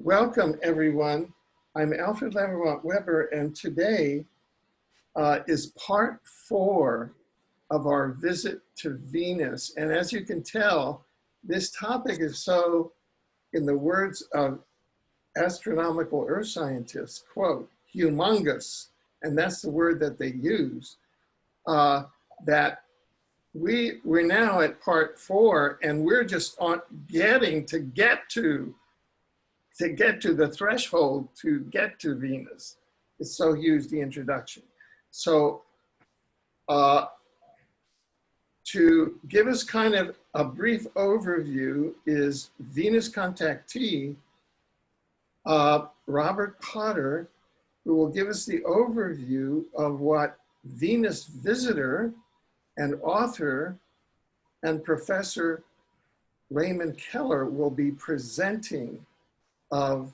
Welcome, everyone. I'm Alfred Lamont Weber, and today is part 4 of our visit to Venus. And as you can tell, this topic is so, in the words of astronomical earth scientists, quote, humongous, and that's the word that they use, that we're now at part 4, and we're just getting to get to the threshold to get to Venus. It's so huge, the introduction. So to give us kind of a brief overview is Venus Contactee, Robert Potter, who will give us the overview of what Venus visitor and author and Professor Raymond Keller will be presenting of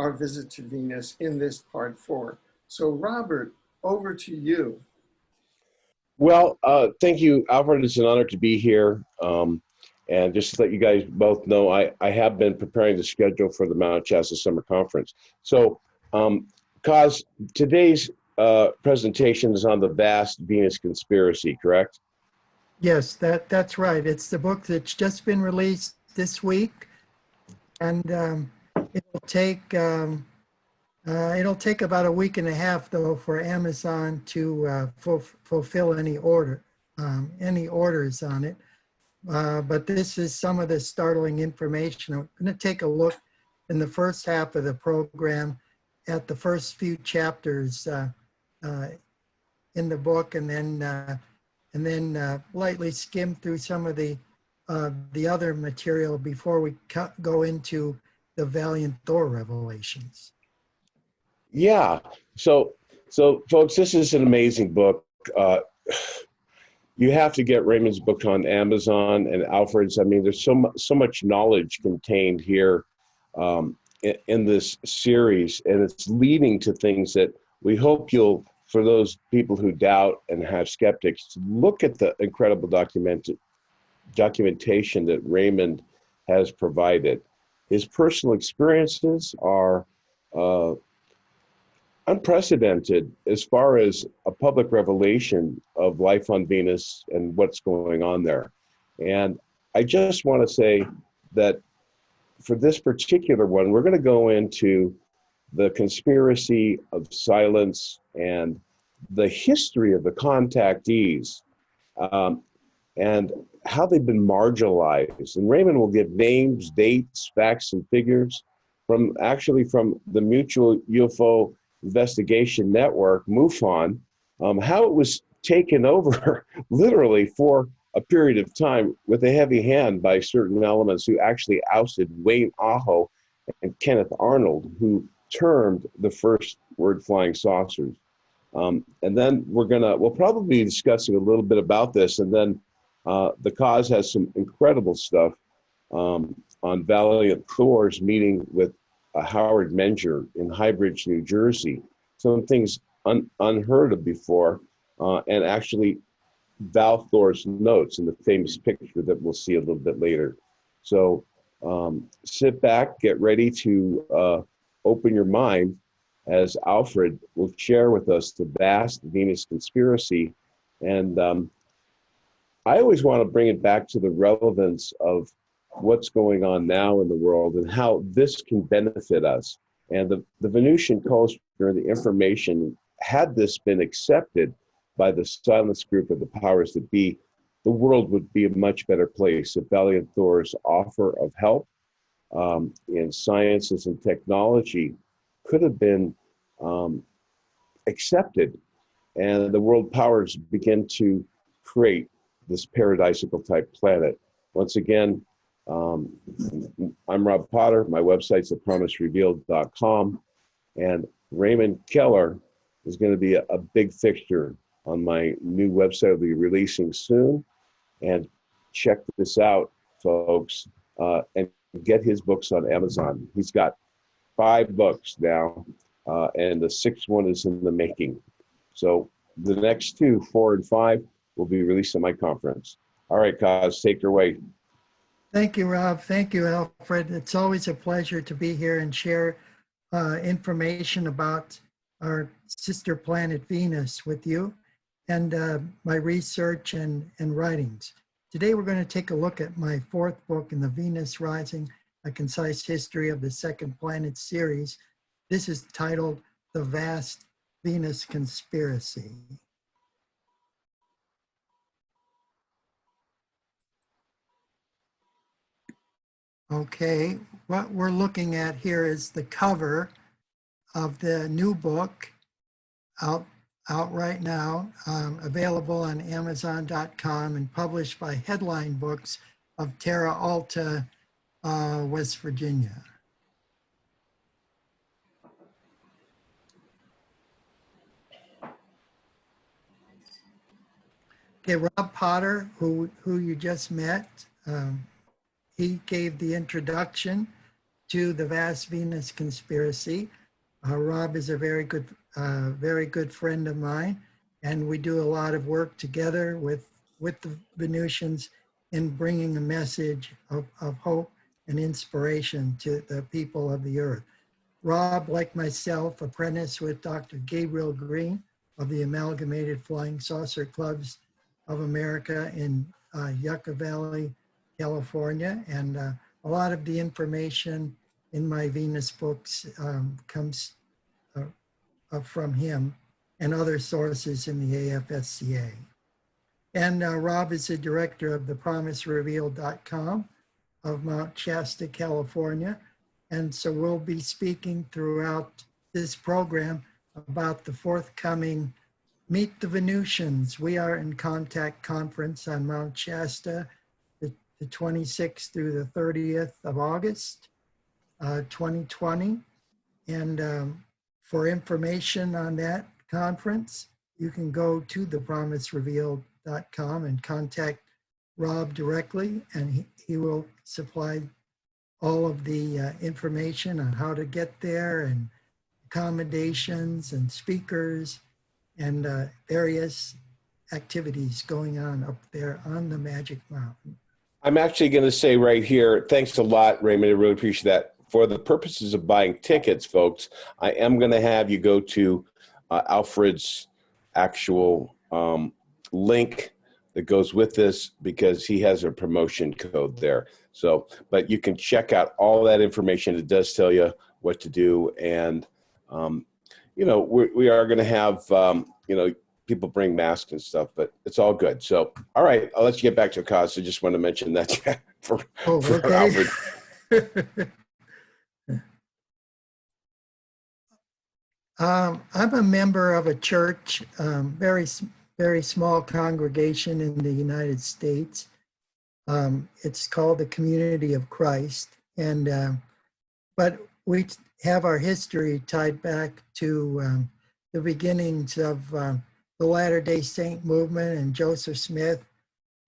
our visit to Venus in this part 4. So Robert, over to you. Well, thank you, Alfred. It's an honor to be here. And just to let you guys both know, I have been preparing the schedule for the Mount Shasta Summer Conference. So, Kaz, today's presentation is on the vast Venus conspiracy, correct? Yes, that's right. It's the book that's just been released this week, and it'll take about a week and a half, though, for Amazon to fulfill any orders on it. But this is some of the startling information. I'm going to take a look in the first half of the program at the first few chapters in the book, and then lightly skim through some of the other material before we go into the Valiant Thor revelations. Yeah. So folks, this is an amazing book. You have to get Raymond's book on Amazon and Alfred's. I mean, there's so much knowledge contained here in this series, and it's leading to things that we hope you'll, for those people who doubt and have skeptics, look at the incredible documentation that Raymond has provided. His personal experiences are unprecedented as far as a public revelation of life on Venus and what's going on there. And I just want to say that for this particular one, we're going to go into the conspiracy of silence and the history of the contactees and how they've been marginalized. And Raymond will give names, dates, facts, and figures from the Mutual UFO Investigation Network, MUFON, how it was taken over literally for a period of time with a heavy hand by certain elements who actually ousted Wayne Aho and Kenneth Arnold, who termed the first word flying saucers. And then we'll probably be discussing a little bit about this, and then the cause has some incredible stuff on Valiant Thor's meeting with Howard Menger in Highbridge, New Jersey. Some things unheard of before, and actually Val Thor's notes in the famous picture that we'll see a little bit later. So sit back, get ready to open your mind as Alfred will share with us the vast Venus conspiracy. And I always want to bring it back to the relevance of what's going on now in the world and how this can benefit us. And the Venusian culture and the information, had this been accepted by the silence group of the powers that be, the world would be a much better place if Valiant Thor's offer of help in sciences and technology could have been accepted, and the world powers begin to create this paradisical type planet. Once again, I'm Rob Potter. My website's thepromiserevealed.com, and Raymond Keller is going to be a big fixture on my new website. I'll be releasing soon, and check this out, folks, and get his books on Amazon. He's got 5 books now, and the 6th one is in the making. So the next 2, 4 and 5, will be released at my conference. All right, Kaz, take your way. Thank you, Rob. Thank you, Alfred. It's always a pleasure to be here and share information about our sister planet Venus with you and my research and writings. Today, we're going to take a look at my fourth book in the Venus Rising, A Concise History of the Second Planet series. This is titled The Vast Venus Conspiracy. Okay, what we're looking at here is the cover of the new book out right now, available on Amazon.com and published by Headline Books of Terra Alta, West Virginia. Okay, Rob Potter, who you just met, he gave the introduction to the Vast Venus Conspiracy. Rob is a very good friend of mine, and we do a lot of work together with the Venusians in bringing a message of hope and inspiration to the people of the earth. Rob, like myself, apprenticed with Dr. Gabriel Green of the Amalgamated Flying Saucer Clubs of America in Yucca Valley, California, and a lot of the information in my Venus books comes from him and other sources in the AFSCA. And Rob is the director of thepromiserevealed.com of Mount Shasta, California. And so we'll be speaking throughout this program about the forthcoming Meet the Venusians. We are in Contact Conference on Mount Shasta, the 26th through the 30th of August, 2020. And for information on that conference, you can go to thepromiserevealed.com and contact Rob directly, and he will supply all of the information on how to get there and accommodations and speakers and various activities going on up there on the Magic Mountain. I'm actually going to say right here, thanks a lot, Raymond. I really appreciate that. For the purposes of buying tickets, folks, I am going to have you go to Alfred's actual link that goes with this, because he has a promotion code there. So, but you can check out all that information. It does tell you what to do. And, you know, we are going to have, you know, people bring masks and stuff, but it's all good. So, all right, I'll let you get back to the cause. I just want to mention that for okay. Alfred. I'm a member of a church, very small congregation in the United States. It's called the Community of Christ, and but we have our history tied back to the beginnings of the Latter-day Saint movement and Joseph Smith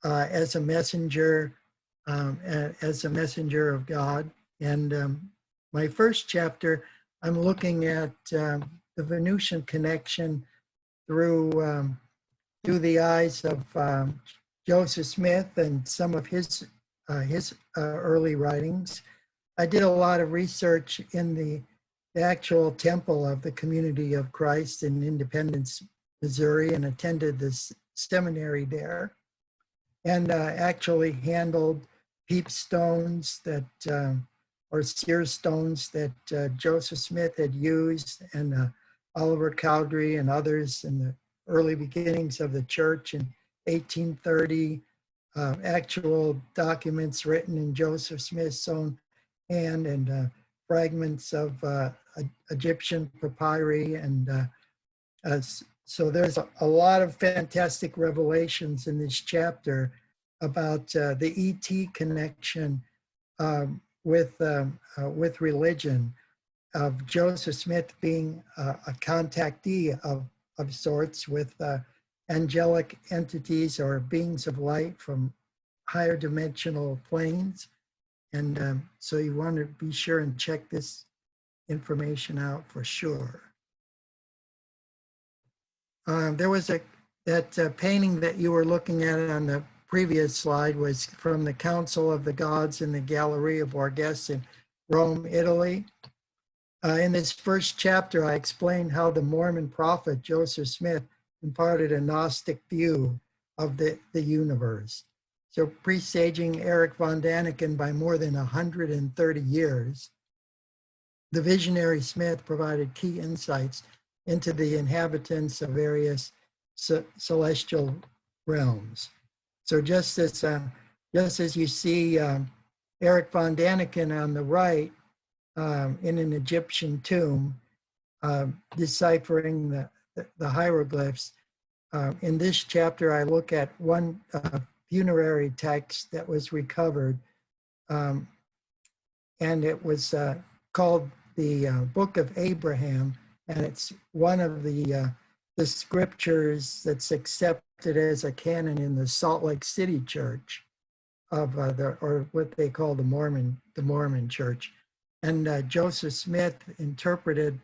as a messenger of God. And my first chapter, I'm looking at the Venusian connection through the eyes of Joseph Smith and some of his early writings. I did a lot of research in the actual temple of the Community of Christ in Independence, Missouri, and attended this seminary there, and actually handled peep stones that or seer stones that Joseph Smith had used, and Oliver Cowdery and others in the early beginnings of the church in 1830, actual documents written in Joseph Smith's own hand, and fragments of Egyptian papyri. And so there's a lot of fantastic revelations in this chapter about the ET connection with religion, of Joseph Smith being a contactee of sorts with angelic entities or beings of light from higher dimensional planes. And so you want to be sure and check this information out for sure. There was that painting that you were looking at on the previous slide was from the Council of the Gods in the Gallery of Borghese in Rome, Italy. In this first chapter, I explained how the Mormon prophet Joseph Smith imparted a Gnostic view of the universe. So presaging Eric von Daniken by more than 130 years, the visionary Smith provided key insights into the inhabitants of various celestial realms. So just as you see Eric von Daniken on the right in an Egyptian tomb, deciphering the hieroglyphs, in this chapter I look at one funerary text that was recovered, and it was called the Book of Abraham, and it's one of the scriptures that's accepted as a canon in the Salt Lake City Church of or what they call the Mormon Church. And Joseph Smith interpreted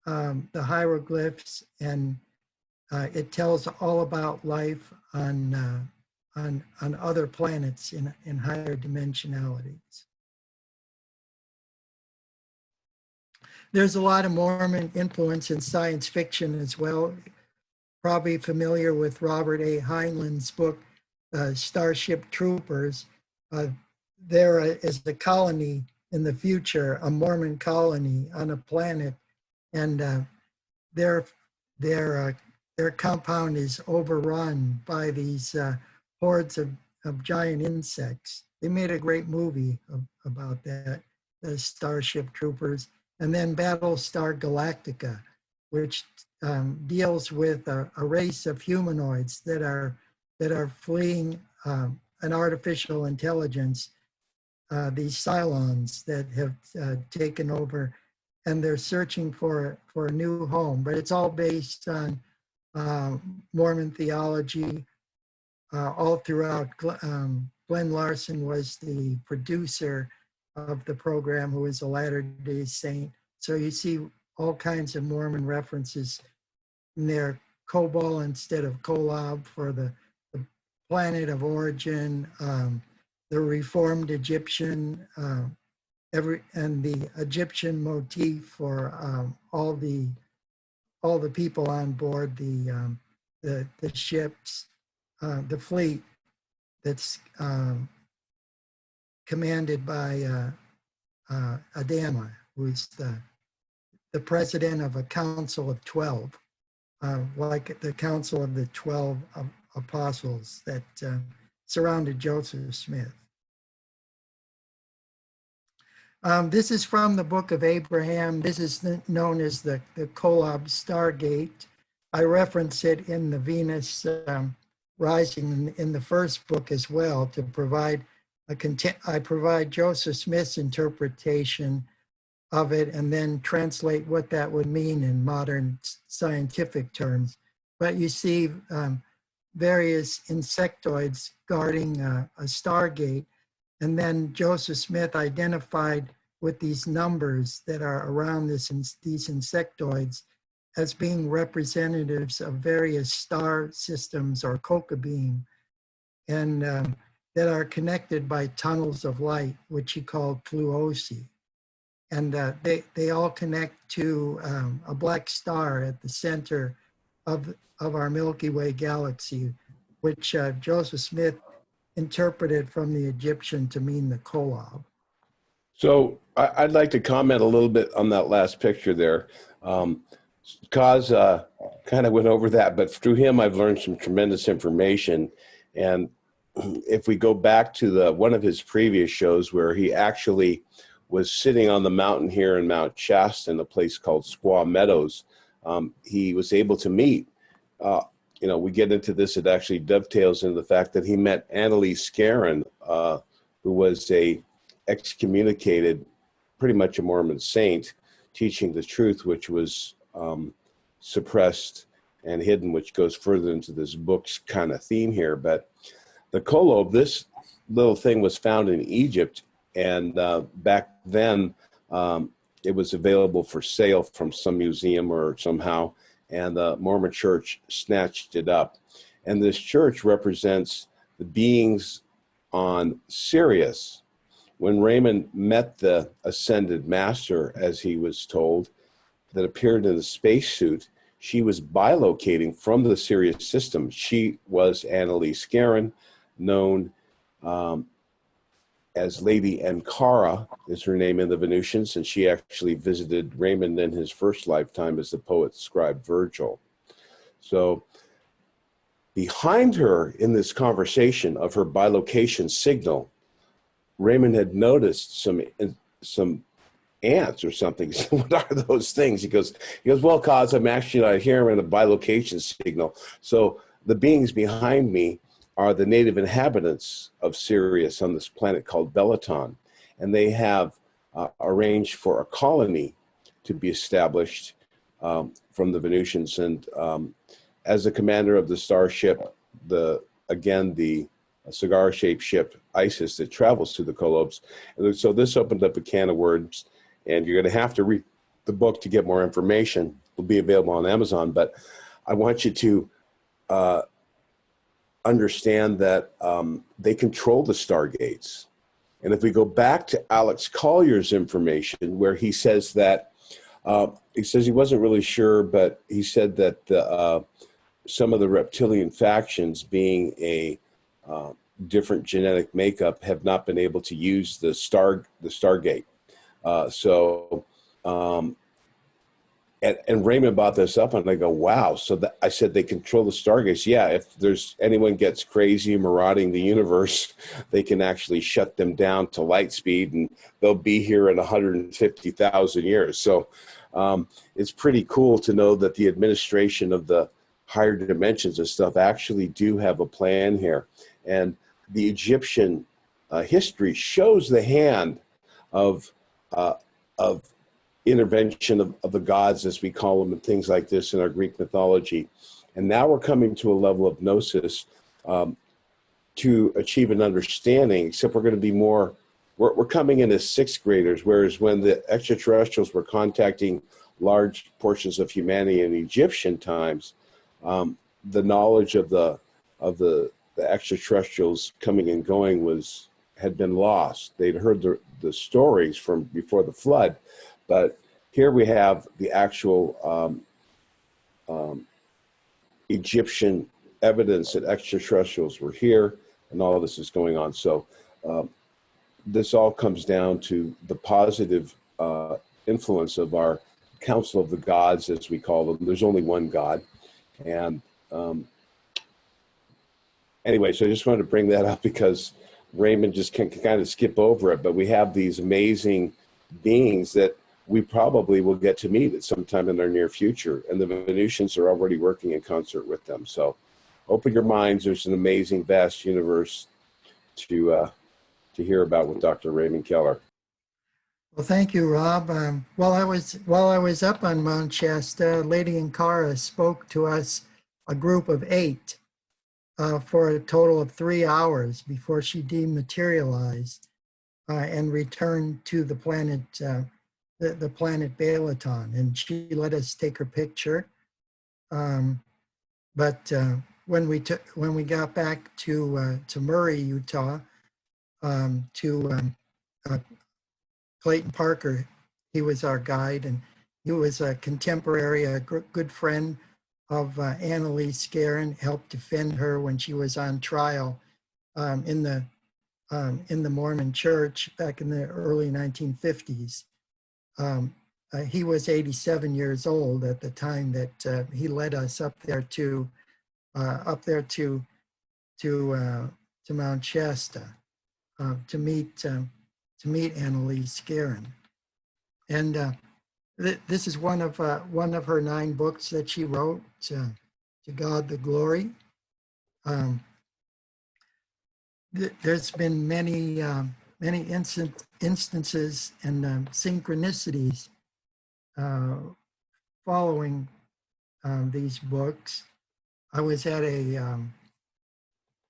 the hieroglyphs, and it tells all about life on other planets in higher dimensionalities. There's a lot of Mormon influence in science fiction as well. Probably familiar with Robert A. Heinlein's book, Starship Troopers. There is a colony in the future, a Mormon colony on a planet, and their compound is overrun by these hordes of giant insects. They made a great movie about that, the Starship Troopers. And then Battlestar Galactica, which deals with a race of humanoids that are fleeing an artificial intelligence, these Cylons that have taken over, and they're searching for a new home. But it's all based on Mormon theology all throughout. Glenn Larson was the producer of the program, who is a Latter-day Saint. So you see all kinds of Mormon references in there. Cobol instead of Kolob for the planet of origin, the reformed Egyptian, and the Egyptian motif for all the people on board the ships, the fleet that's commanded by Adama, who's the president of a council of 12, like the council of the 12 apostles that surrounded Joseph Smith. This is from the Book of Abraham. This is known as the Kolob Stargate. I reference it in the Venus Rising in the first book as well to provide I provide Joseph Smith's interpretation of it and then translate what that would mean in modern scientific terms. But you see various insectoids guarding a stargate, and then Joseph Smith identified with these numbers that are around these insectoids as being representatives of various star systems or coca-beam, and that are connected by tunnels of light, which he called fluosi. And they all connect to a black star at the center of our Milky Way galaxy, which Joseph Smith interpreted from the Egyptian to mean the Kolob. So I'd like to comment a little bit on that last picture there. Kaz kind of went over that, but through him, I've learned some tremendous information. And if we go back to one of his previous shows where he actually was sitting on the mountain here in Mount Shasta in a place called Squaw Meadows, he was able to meet, we get into this, it actually dovetails into the fact that he met Annalise Scarron, who was a excommunicated, pretty much a Mormon saint, teaching the truth, which was suppressed and hidden, which goes further into this book's kind of theme here. But the Kolob, this little thing was found in Egypt, and back then it was available for sale from some museum or somehow, and the Mormon Church snatched it up. And this church represents the beings on Sirius. When Raymond met the ascended master, as he was told, that appeared in the spacesuit, she was bilocating from the Sirius system. She was Annalise Guerin, known as Lady Ankara, is her name in the Venusians, and she actually visited Raymond in his first lifetime as the poet scribe Virgil. So behind her in this conversation of her bilocation signal, Raymond had noticed some ants or something. So what are those things? He goes, well, cause I'm actually not here in a bilocation signal. So the beings behind me are the native inhabitants of Sirius on this planet called Bellaton. And they have arranged for a colony to be established from the Venusians. And as the commander of the starship, the cigar-shaped ship Isis that travels through the Colobes. And so this opened up a can of worms, and you're going to have to read the book to get more information. It'll be available on Amazon, but I want you to understand that they control the stargates. And if we go back to Alex Collier's information, where he says that, he says he wasn't really sure, but he said that some of the reptilian factions, being a different genetic makeup, have not been able to use the Stargate. And Raymond brought this up, and I go, wow. So I said, they control the Stargates. Yeah, if there's anyone gets crazy marauding the universe, they can actually shut them down to light speed, and they'll be here in 150,000 years. So it's pretty cool to know that the administration of the higher dimensions and stuff actually do have a plan here. And the Egyptian history shows the hand of intervention of the gods, as we call them, and things like this in our Greek mythology. And now we're coming to a level of gnosis to achieve an understanding, except we're going to be more, we're coming in as sixth graders, whereas when the extraterrestrials were contacting large portions of humanity in Egyptian times, the knowledge of the extraterrestrials coming and going had been lost. They'd heard the stories from before the flood, but here we have the actual Egyptian evidence that extraterrestrials were here, and all of this is going on. So this all comes down to the positive influence of our Council of the Gods, as we call them. There's only one God. And anyway, so I just wanted to bring that up because Raymond just can kind of skip over it, but we have these amazing beings that we probably will get to meet at some time in our near future, and the Venusians are already working in concert with them. So open your minds. There's an amazing, vast universe to hear about with Dr. Raymond Keller. Well, thank you, Rob. While I was up on Mount Shasta, Lady Ankara spoke to us, a group of 8, for a total of 3 hours before she dematerialized and returned to the planet, the planet Balaton, and she let us take her picture. But when we got back to Murray, Utah, Clayton Parker, he was our guide, and he was a contemporary, a good friend of Annalise Guerin, helped defend her when she was on trial in the Mormon Church back in the early 1950s. He was 87 years old at the time that he led us up there to Mount Shasta to meet Annalise Guerin. And this is one of her 9 books that she wrote, To God the Glory. There's been many instances and synchronicities following these books. I was at a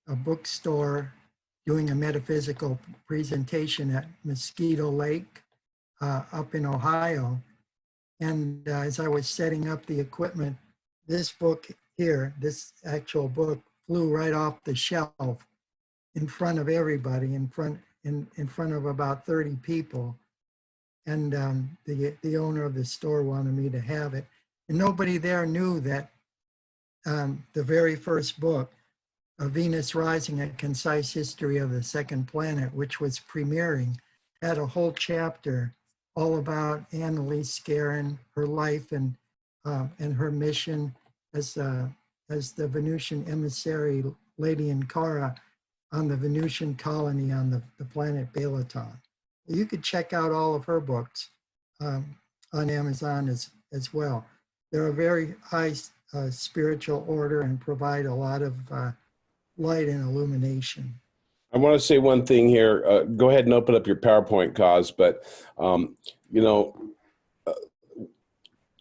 bookstore doing a metaphysical presentation at Mosquito Lake up in Ohio. And as I was setting up the equipment, this book here, this actual book, flew right off the shelf in front of everybody, in front of about 30 people. And the owner of the store wanted me to have it. And nobody there knew that the very first book, Venus Rising, A Concise History of the Second Planet, which was premiering, had a whole chapter all about Annalise Guerin, her life and her mission as the Venusian emissary, Lady Ankara, on the Venusian colony on the planet Balaton. You could check out all of her books on Amazon as well. They're a very high spiritual order and provide a lot of light and illumination. I want to say one thing here. Go ahead and open up your PowerPoint, Cause, but you know,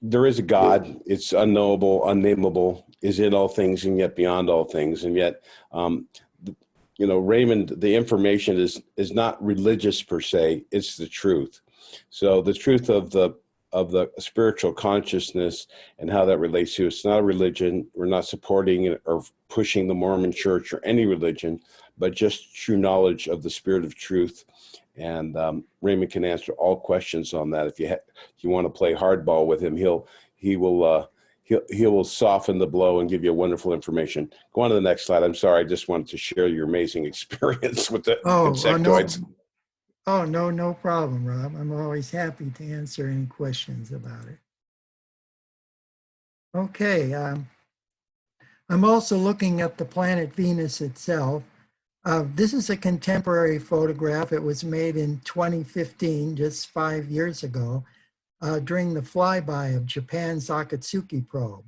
there is a God. It's unknowable, unnameable, is in all things and yet beyond all things. And yet, you know, Raymond, the information is not religious per se, it's the truth. So the truth of the spiritual consciousness and how that relates to, it's not a religion. We're not supporting or pushing the Mormon church or any religion, but just true knowledge of the spirit of truth. And Raymond can answer all questions on that. If you want to play hardball with him, he will soften the blow and give you wonderful information. Go on to the next slide. I'm sorry, I just wanted to share your amazing experience with the insectoids. No problem, Rob. I'm always happy to answer any questions about it. Okay, I'm also looking at the planet Venus itself. This is a contemporary photograph. It was made in 2015, just 5 years ago, during the flyby of Japan's Akatsuki probe.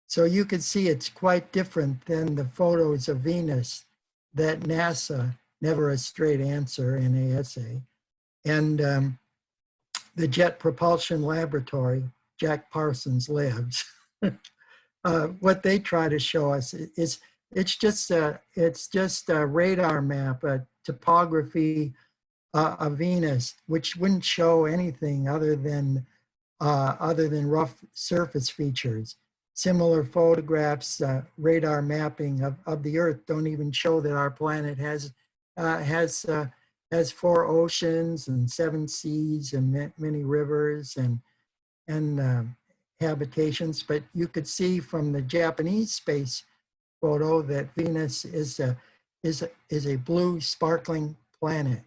So you can see it's quite different than the photos of Venus that NASA, Never a Straight Answer, NASA, and the Jet Propulsion Laboratory, Jack Parsons lives. What they try to show us is it's just a radar map, a topography of Venus, which wouldn't show anything other than rough surface features. Similar photographs, radar mapping of the Earth don't even show that our planet has 4 oceans and 7 seas and many rivers and habitations. But you could see from the Japanese space photo that Venus is a blue sparkling planet,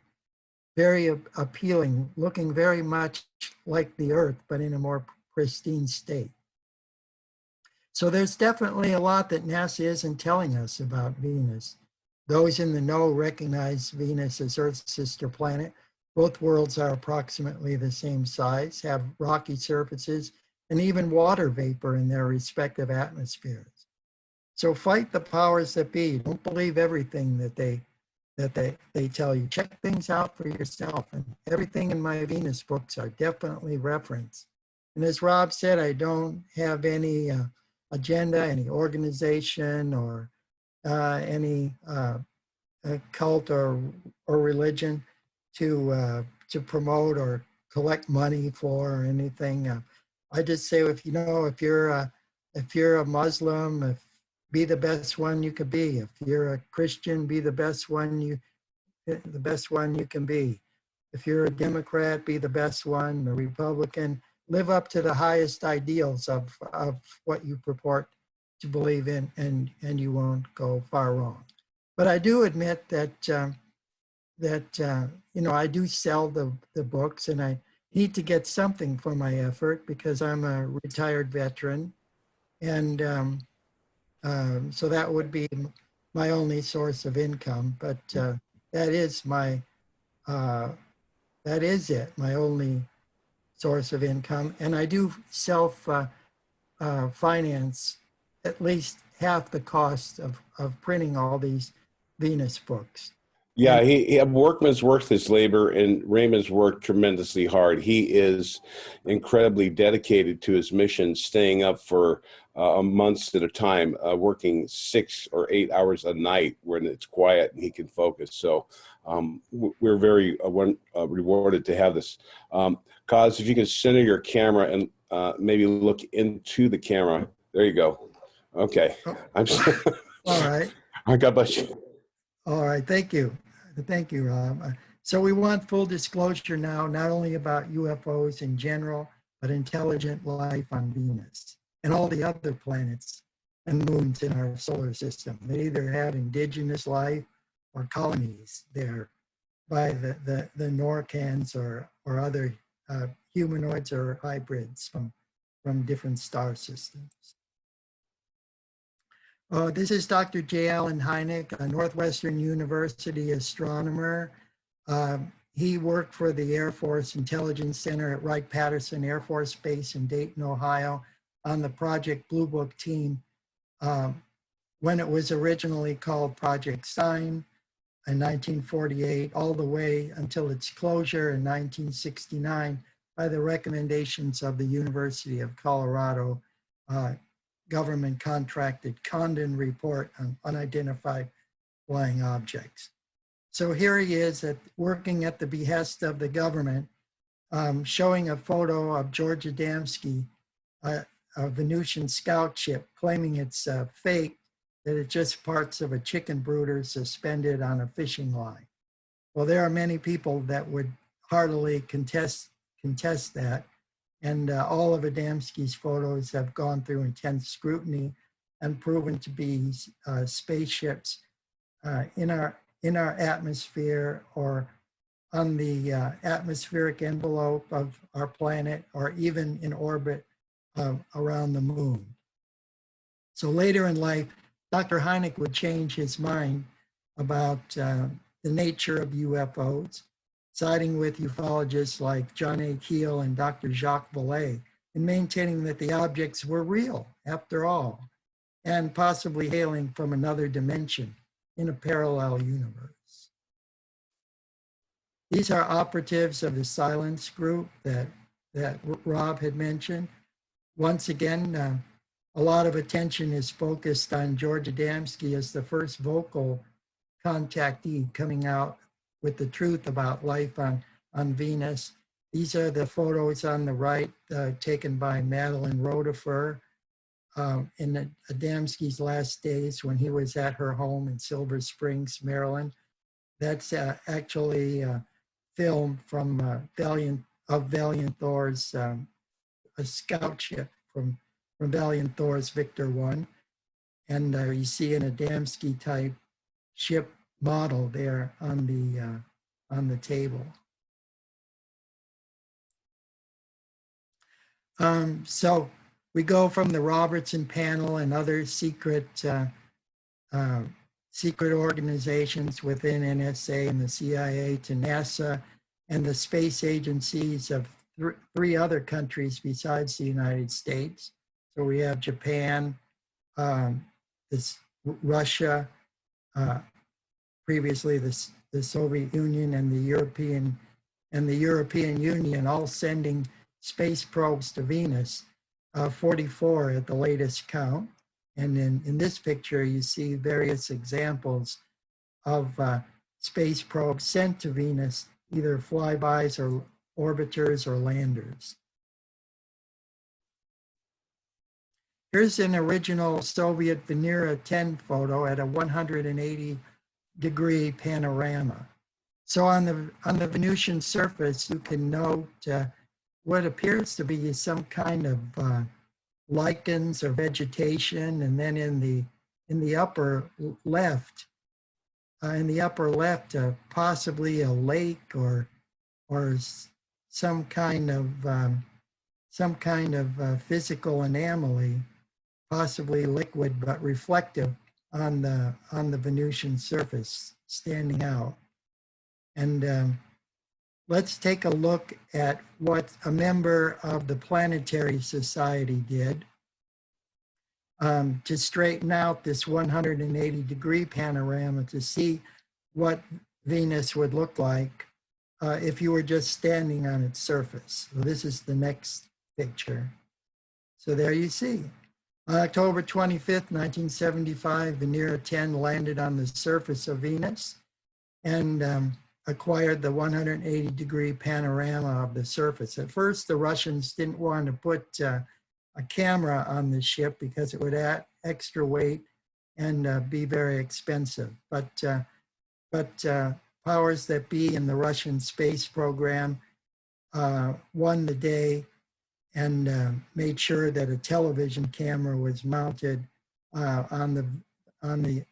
very appealing, looking very much like the Earth, but in a more pristine state. So there's definitely a lot that NASA isn't telling us about Venus. Those in the know recognize Venus as Earth's sister planet. Both worlds are approximately the same size, have rocky surfaces, and even water vapor in their respective atmospheres. So fight the powers that be. Don't believe everything that they tell you. Check things out for yourself. And everything in my Venus books are definitely referenced. And as Rob said, I don't have any agenda, any organization, or any cult or religion to promote or collect money for or anything. I just say, if you're a Muslim, be the best one you could be. If you're a Christian, be the best one you can be. If you're a Democrat, be the best one. A Republican, live up to the highest ideals of what you purport to believe in, and you won't go far wrong. But I do admit that I do sell the books, and I need to get something for my effort because I'm a retired veteran, and so that would be my only source of income. But that is it, my only source of income. And I do finance at least half the cost of printing all these Venus books. Yeah, he workman's worth his labor, and Raymond's worked tremendously hard. He is incredibly dedicated to his mission, staying up for months at a time, working 6 or 8 hours a night when it's quiet and he can focus. So we're very rewarded to have this. Kaz, if you can center your camera and maybe look into the camera. There you go. Okay. Oh. All right. God bless you. All right, thank you. Thank you, Rob. So we want full disclosure now, not only about UFOs in general, but intelligent life on Venus and all the other planets and moons in our solar system. They either have indigenous life or colonies there by the Norcans or other humanoids or hybrids from different star systems. This is Dr. J. Allen Hynek, a Northwestern University astronomer. He worked for the Air Force Intelligence Center at Wright-Patterson Air Force Base in Dayton, Ohio, on the Project Blue Book team when it was originally called Project Sign in 1948, all the way until its closure in 1969 by the recommendations of the University of Colorado government contracted Condon report on unidentified flying objects. So here he is working at the behest of the government, showing a photo of George Adamski, a Venusian scout ship, claiming it's fake, that it's just parts of a chicken brooder suspended on a fishing line. Well, there are many people that would heartily contest that. And all of Adamski's photos have gone through intense scrutiny and proven to be spaceships in our atmosphere or on the atmospheric envelope of our planet, or even in orbit around the moon. So later in life, Dr. Hynek would change his mind about the nature of UFOs, siding with ufologists like John A. Keel and Dr. Jacques Vallée, in maintaining that the objects were real, after all, and possibly hailing from another dimension in a parallel universe. These are operatives of the Silence Group that Rob had mentioned. Once again, a lot of attention is focused on George Adamski as the first vocal contactee coming out with the truth about life on Venus. These are the photos on the right taken by Madeline Rodefer in Adamski's last days when he was at her home in Silver Springs, Maryland. That's actually a film from Valiant Thor's a scout ship from Valiant Thor's Victor 1. And you see an Adamski type ship model there on the table. So we go from the Robertson panel and other secret organizations within NSA and the CIA to NASA and the space agencies of three other countries besides the United States. So we have Japan, Russia, previously the Soviet Union, and the European Union, all sending space probes to Venus, 44 at the latest count. And in this picture, you see various examples of space probes sent to Venus, either flybys or orbiters or landers. Here's an original Soviet Venera 10 photo at a 180-degree panorama. So on the Venusian surface, you can note what appears to be some kind of lichens or vegetation, and then in the upper left, possibly a lake or some kind of physical anomaly, possibly liquid but reflective on the Venusian surface, standing out. And let's take a look at what a member of the Planetary Society did to straighten out this 180-degree panorama to see what Venus would look like if you were just standing on its surface. So this is the next picture. So there you see. On October 25th, 1975, Venera 10 landed on the surface of Venus and acquired the 180-degree panorama of the surface. At first, the Russians didn't want to put a camera on the ship because it would add extra weight and be very expensive. But powers that be in the Russian space program won the day and made sure that a television camera was mounted on the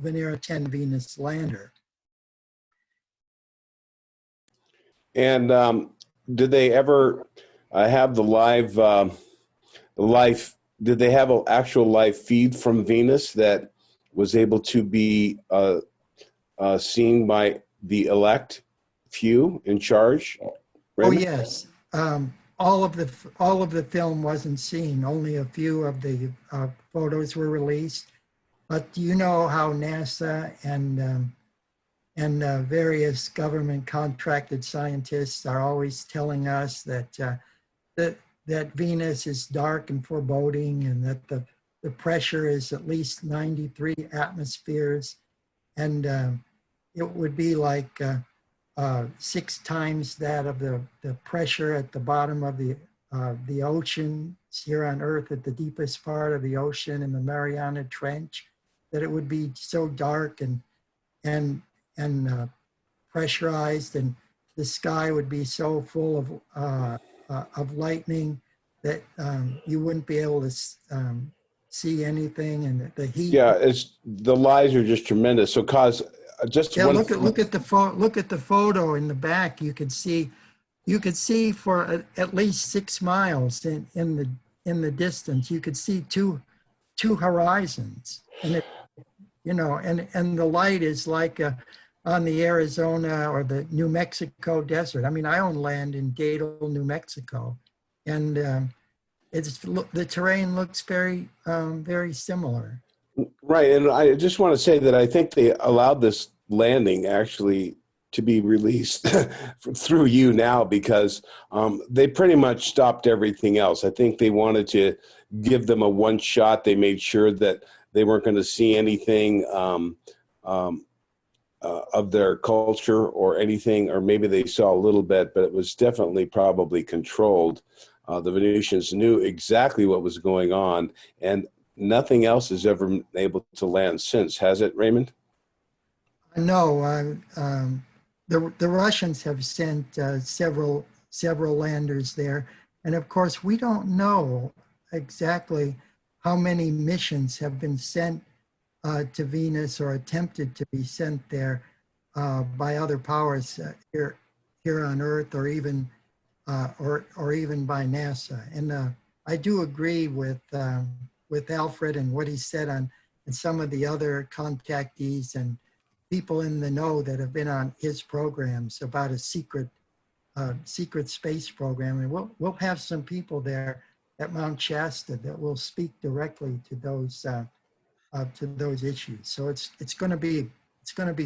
Venera 10 Venus lander. And did they ever have the live? Did they have an actual live feed from Venus that was able to be seen by the elect few in charge? Raymond? Oh yes, all of the film wasn't seen. Only a few of the photos were released. But you know how NASA and various government contracted scientists are always telling us that Venus is dark and foreboding, and that the pressure is at least 93 atmospheres, and it would be like 6 times that of the pressure at the bottom of the ocean here on Earth, at the deepest part of the ocean in the Mariana Trench, that it would be so dark and pressurized, and the sky would be so full of lightning that you wouldn't be able to see anything, and the heat. Yeah, the lies are just tremendous. So, cause just yeah, look at the photo in the back. You could see for at least 6 miles in the distance. You could see two horizons, and it, and the light is like on the Arizona or the New Mexico desert. I mean, I own land in Gadel, New Mexico, and the terrain looks very very similar. Right, and I just want to say that I think they allowed this landing actually to be released through you now, because they pretty much stopped everything else. I think they wanted to give them a one shot. They made sure that they weren't going to see anything of their culture or anything, or maybe they saw a little bit, but it was definitely probably controlled. The Venusians knew exactly what was going on, and nothing else has ever been able to land since, has it, Raymond? No, the Russians have sent several landers there, and of course we don't know exactly how many missions have been sent to Venus or attempted to be sent there by other powers here on Earth, or even by NASA. And I do agree with Alfred and what he said on and some of the other contactees and people in the know that have been on his programs about a secret space program. And we'll have some people there at Mount Shasta that will speak directly to those issues. So it's going to be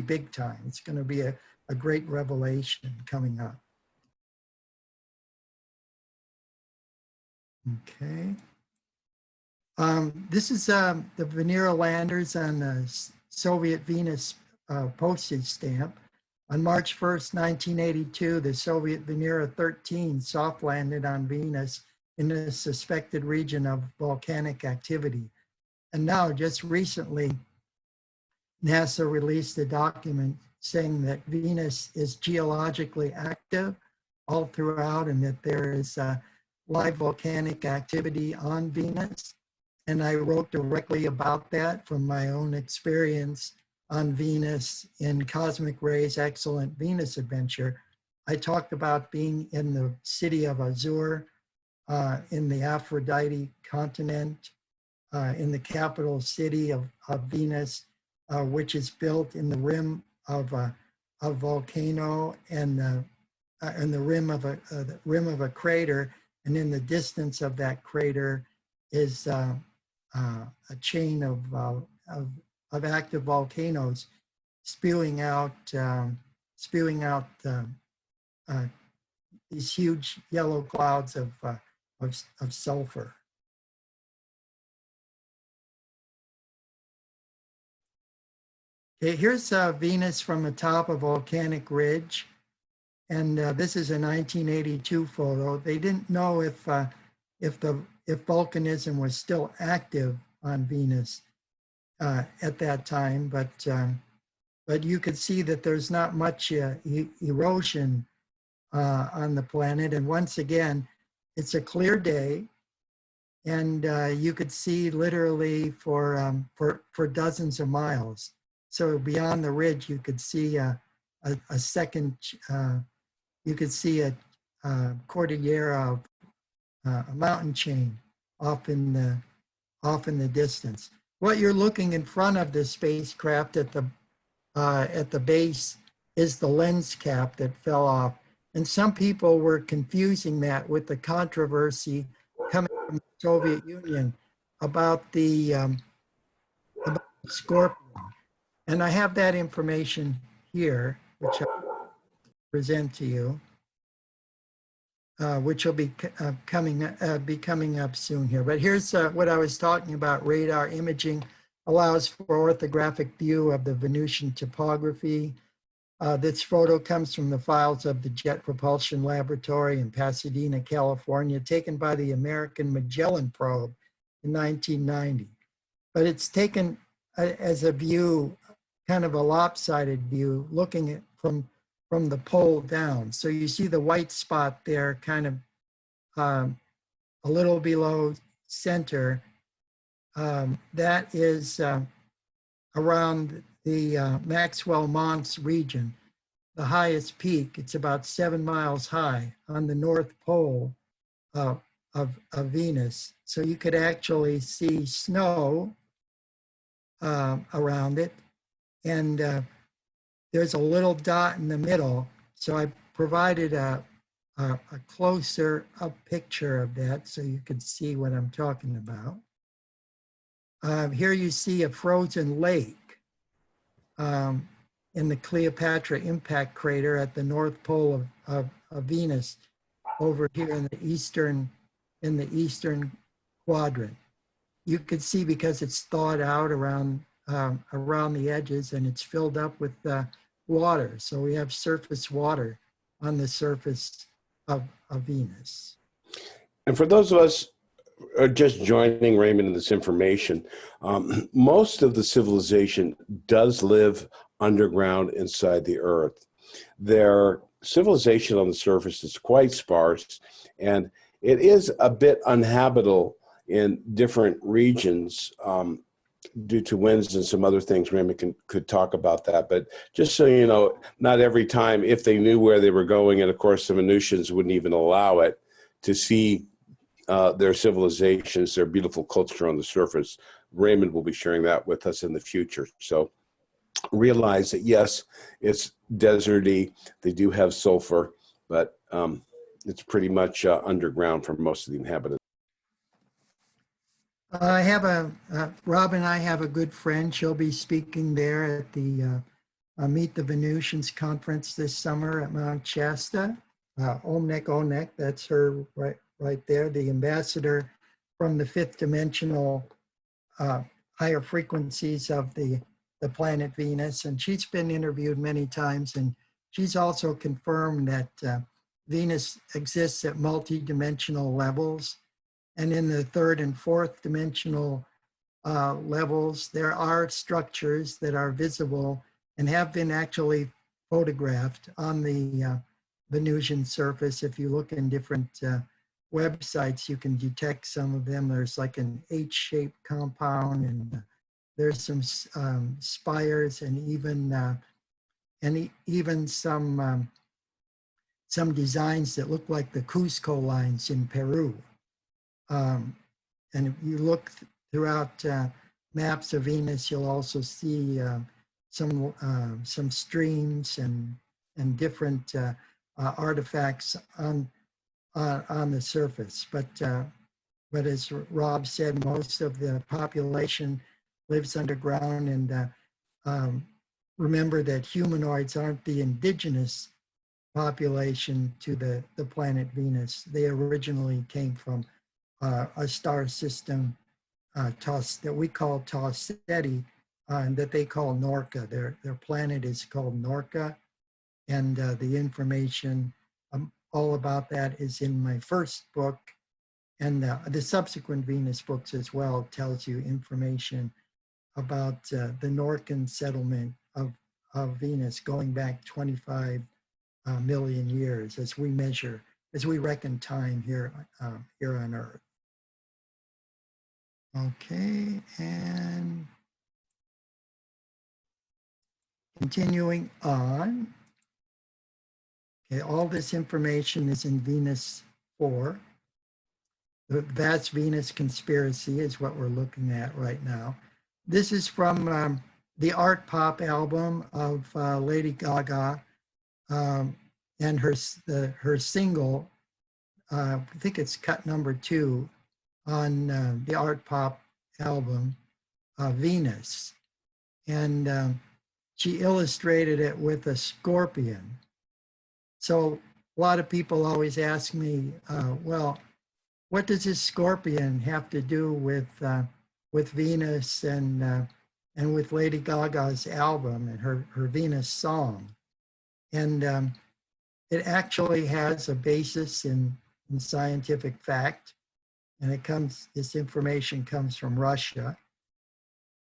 big time. It's going to be a great revelation coming up. Okay. This is the Venera landers on the Soviet Venus postage stamp. On March 1st, 1982, the Soviet Venera 13 soft landed on Venus in a suspected region of volcanic activity. And now, just recently, NASA released a document saying that Venus is geologically active all throughout, and that there is live volcanic activity on Venus. And I wrote directly about that from my own experience on Venus in Cosmic Ray's Excellent Venus Adventure. I talked about being in the city of Azure, in the Aphrodite continent, in the capital city of Venus, which is built in the rim of a volcano and the rim of a crater, and in the distance of that crater is a chain of active volcanoes spewing out these huge yellow clouds of sulfur. Okay, here's Venus from the top of volcanic ridge, and this is a 1982 photo. They didn't know if volcanism was still active on Venus at that time, but but you could see that there's not much erosion on the planet. And once again, it's a clear day, and you could see literally for dozens of miles. So beyond the ridge, you could see a second. You could see a cordillera of a mountain chain off in the distance. What you're looking in front of the spacecraft at the base is the lens cap that fell off. And some people were confusing that with the controversy coming from the Soviet Union about the Scorpion. And I have that information here, which I'll present to you, which will be coming up soon here. But here's what I was talking about. Radar imaging allows for orthographic view of the Venusian topography. This photo comes from the files of the Jet Propulsion Laboratory in Pasadena, California, taken by the American Magellan probe in 1990. But it's taken as a view, kind of a lopsided view, looking at from the pole down. So you see the white spot there, kind of a little below center. That is around the Maxwell-Monts region, the highest peak. It's about 7 miles high on the North Pole of Venus. So you could actually see snow around it. And there's a little dot in the middle. So I provided a closer up picture of that so you could see what I'm talking about. Here you see a frozen lake in the Cleopatra impact crater at the North Pole of Venus, over here in the eastern quadrant. You could see because it's thawed out around the edges, and it's filled up with water. So we have surface water on the surface of Venus. And for those of us who are just joining Raymond in this information, most of the civilization does live underground inside the Earth. Their civilization on the surface is quite sparse, and it is a bit uninhabitable in different regions due to winds and some other things. Raymond could talk about that. But just so you know, not every time, if they knew where they were going, and of course the Venusians wouldn't even allow it, to see their civilizations, their beautiful culture on the surface. Raymond will be sharing that with us in the future. So realize that, yes, it's deserty. They do have sulfur, but it's pretty much underground for most of the inhabitants. I have Rob and I have a good friend. She'll be speaking there at the Meet the Venusians conference this summer at Mount Shasta. Omnek Onek, that's her right there, the ambassador from the fifth dimensional higher frequencies of the planet Venus. And she's been interviewed many times, and she's also confirmed that Venus exists at multi-dimensional levels. And in the third and fourth dimensional levels, there are structures that are visible and have been actually photographed on the Venusian surface. If you look in different websites, you can detect some of them. There's like an H-shaped compound, and there's some spires, and even some designs that look like the Cusco lines in Peru. And if you look throughout maps of Venus, you'll also see some streams and different artifacts on the surface. But as Rob said, most of the population lives underground, and remember that humanoids aren't the indigenous population to the planet Venus. They originally came from a star system that we call Tau Ceti, and that they call Norca. Their planet is called Norca, and the information all about that is in my first book, and the subsequent Venus books as well tells you information about the Norcan settlement of of Venus going back 25 million years as we measure, as we reckon time here, here on Earth. Okay, and continuing on. Okay, all this information is in Venus 4. The Vast Venus Conspiracy is what we're looking at right now. This is from the art pop album of Lady Gaga and her single, I think it's cut number 2 on the art pop album, Venus. And she illustrated it with a scorpion. So a lot of people always ask me, well, what does this scorpion have to do with Venus and with Lady Gaga's album and her Venus song? And it actually has a basis in scientific fact, and this information comes from Russia.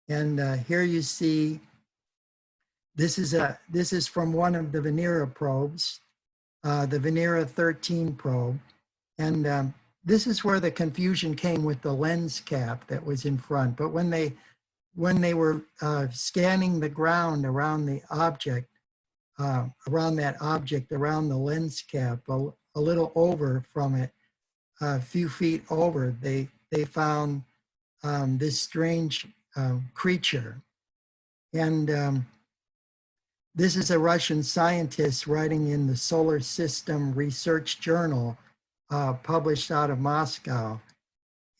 And here you see, this is from one of the Venera probes, the Venera 13 probe, and this is where the confusion came with the lens cap that was in front. But when they were scanning the ground around the object, around the lens cap, a little over from it, a few feet over, they found this strange creature. And this is a Russian scientist writing in the Solar System Research Journal, published out of Moscow.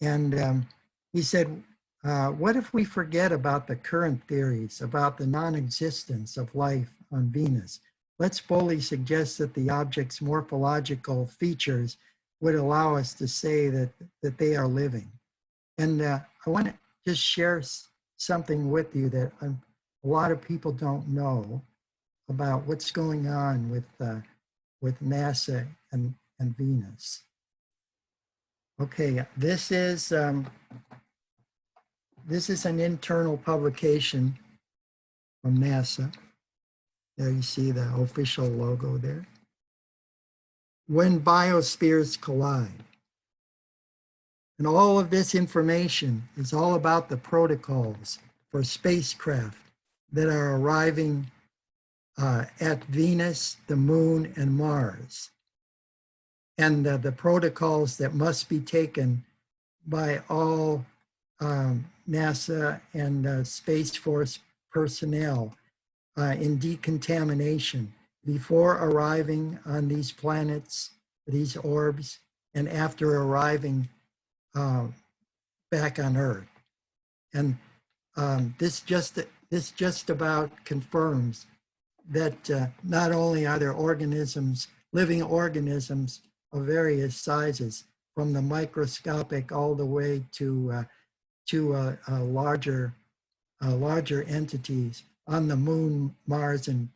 And he said, what if we forget about the current theories about the non-existence of life on Venus? Let's boldly suggest that the object's morphological features would allow us to say that they are living. And I want to just share something with you that a lot of people don't know about what's going on with NASA and Venus. Okay, this is an internal publication from NASA. There you see the official logo there. When biospheres collide. And all of this information is all about the protocols for spacecraft that are arriving at Venus, the Moon, and Mars. And the protocols that must be taken by all NASA and Space Force personnel in decontamination before arriving on these planets, these orbs, and after arriving back on Earth. And this just about confirms that not only are there organisms, living organisms of various sizes, from the microscopic all the way to larger entities on the Moon, Mars, and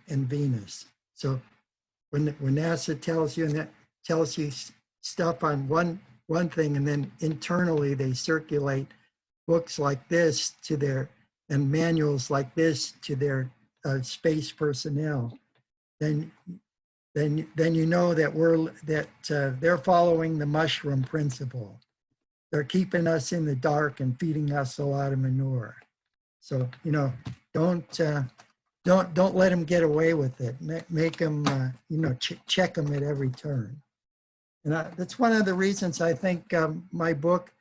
Venus. So when NASA tells you stuff on one thing, and then internally they circulate books like this to their and manuals like this to their space personnel, then you know that they're following the mushroom principle. They're keeping us in the dark and feeding us a lot of manure. So don't let them get away with it. Make them check them at every turn. And that's one of the reasons I think my book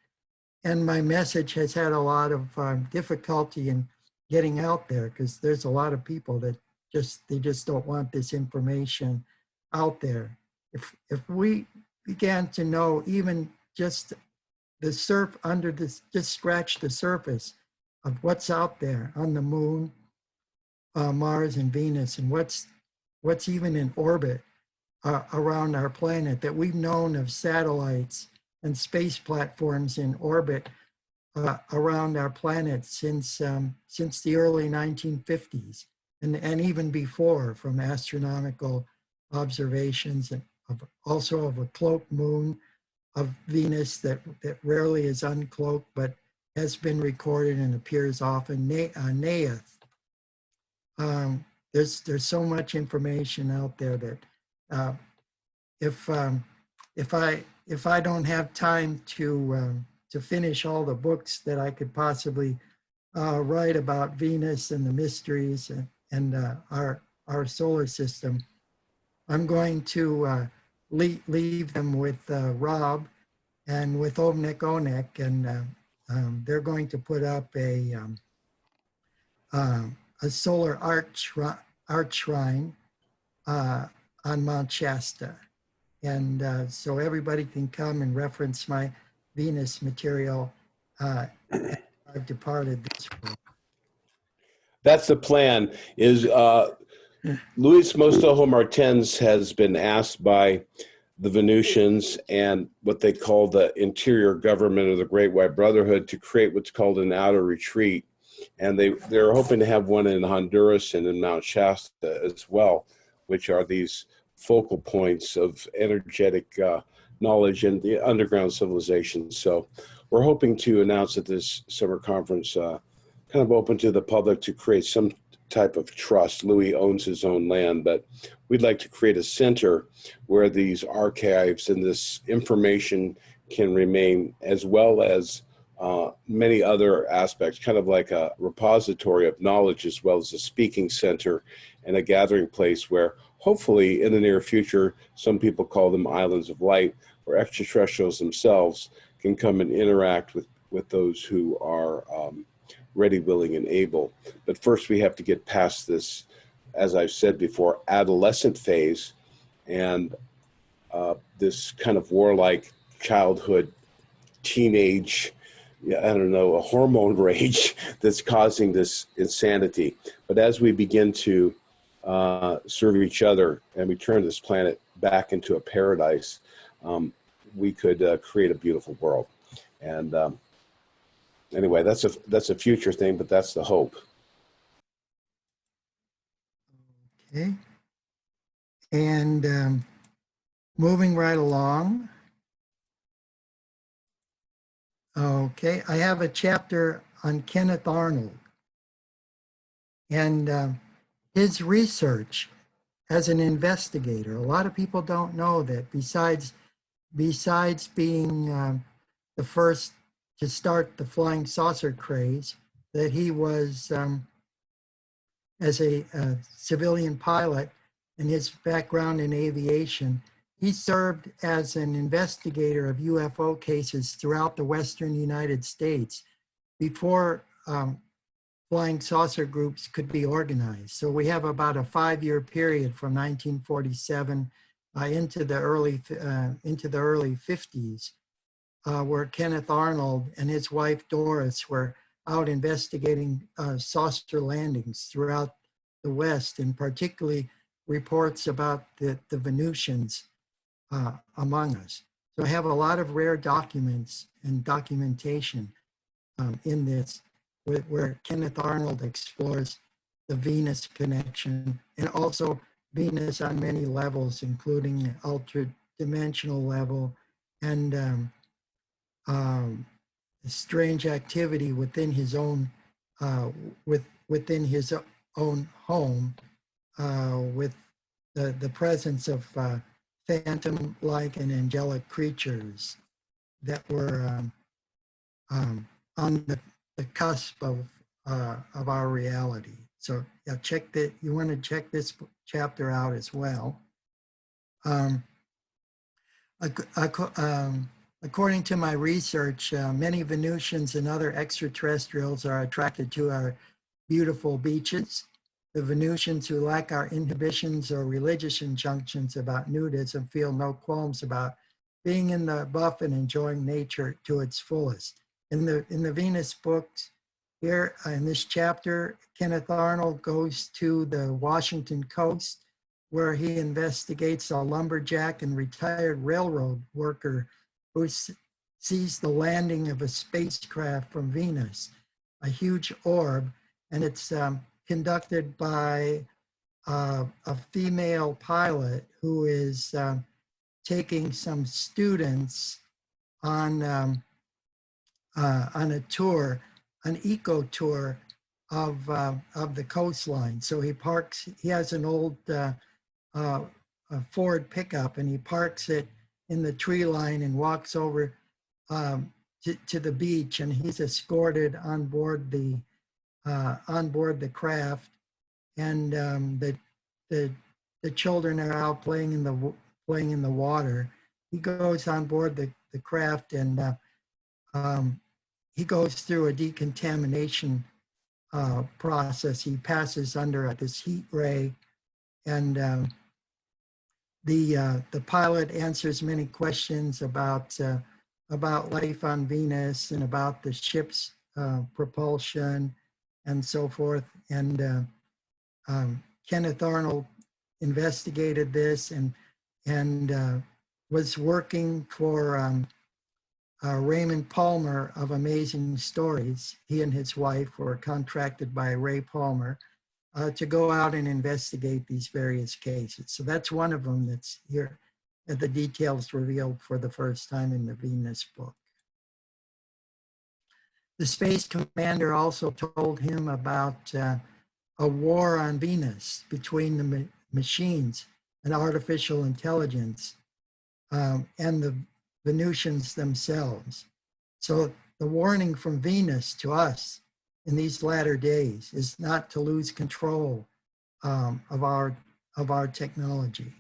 and my message has had a lot of difficulty in getting out there, because there's a lot of people that just don't want this information out there. If we began to know even just just scratch the surface of what's out there on the Moon, Mars, and Venus, and what's even in orbit around our planet, that we've known of satellites and space platforms in orbit around our planet since the early 1950s, and even before, from astronomical observations, and also of a cloaked moon of Venus that rarely is uncloaked, but has been recorded and appears often, Neath. There's so much information out there that uh, if if I don't have time to finish all the books that I could possibly write about Venus and the mysteries and our solar system, I'm going to leave them with Rob and with Ovnik Onek, and they're going to put up a solar art shrine on Mount Shasta. And so everybody can come and reference my Venus material. I've departed this world. That's the plan. Is Luis Mostojo Martens has been asked by the Venusians and what they call the interior government of the Great White Brotherhood to create what's called an outer retreat. And they're hoping to have one in Honduras and in Mount Shasta as well, which are these focal points of energetic knowledge and the underground civilization. So we're hoping to announce at this summer conference, kind of open to the public, to create some type of trust. Louis owns his own land, but we'd like to create a center where these archives and this information can remain, as well as many other aspects, kind of like a repository of knowledge, as well as a speaking center and a gathering place where hopefully in the near future, some people call them islands of light, where extraterrestrials themselves can come and interact with those who are ready, willing, and able. But first we have to get past this, as I've said before, adolescent phase and this kind of warlike childhood, teenage, I don't know, a hormone rage that's causing this insanity. But as we begin to serve each other and we turn this planet back into a paradise, we could create a beautiful world. And anyway, that's a future thing, but that's the hope. Okay. And moving right along. Okay, I have a chapter on Kenneth Arnold and his research as an investigator. A lot of people don't know that besides being the first to start the flying saucer craze, that he was, as a civilian pilot and his background in aviation, he served as an investigator of UFO cases throughout the Western United States before flying saucer groups could be organized. So we have about a 5-year period from 1947 into the early 50s, where Kenneth Arnold and his wife Doris were out investigating saucer landings throughout the West, and particularly reports about the Venusians among us. So I have a lot of rare documents and documentation in this, where Kenneth Arnold explores the Venus connection, and also Venus on many levels, including ultra-dimensional level and strange activity within his own within his own home, with the presence of phantom-like and angelic creatures that were on the cusp of our reality. So yeah, you want to check this chapter out as well. According to my research, many Venusians and other extraterrestrials are attracted to our beautiful beaches. The Venusians who lack our inhibitions or religious injunctions about nudism feel no qualms about being in the buff and enjoying nature to its fullest. In the Venus books, here in this chapter, Kenneth Arnold goes to the Washington coast, where he investigates a lumberjack and retired railroad worker who sees the landing of a spacecraft from Venus, a huge orb, and it's conducted by a female pilot who is taking some students on a tour, an eco tour of the coastline. So he has an old a Ford pickup, and he parks it in the tree line and walks over to the beach, and he's escorted on board the craft, and the children are out playing in the water. He goes on board the craft, and he goes through a decontamination process. He passes under this heat ray, and the pilot answers many questions about life on Venus and about the ship's propulsion and so forth. And Kenneth Arnold investigated this and was working for Raymond Palmer of Amazing Stories. He and his wife were contracted by Ray Palmer to go out and investigate these various cases. So that's one of them that's here, and the details revealed for the first time in the Venus book. The space commander also told him about a war on Venus between the machines and artificial intelligence and the Venusians themselves. So the warning from Venus to us in these latter days is not to lose control of our technology.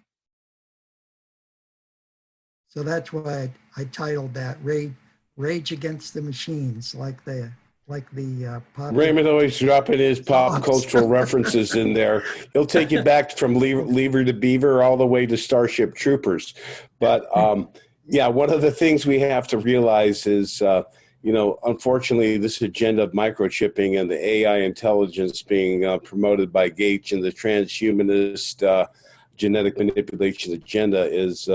So that's why I titled that "Rage Against the Machines," like the Raymond always dropping his pop cultural references in there. He'll take you back from Lever to Beaver all the way to Starship Troopers. But yeah, one of the things we have to realize is, unfortunately, this agenda of microchipping and the AI intelligence being promoted by Gates and the transhumanist genetic manipulation agenda is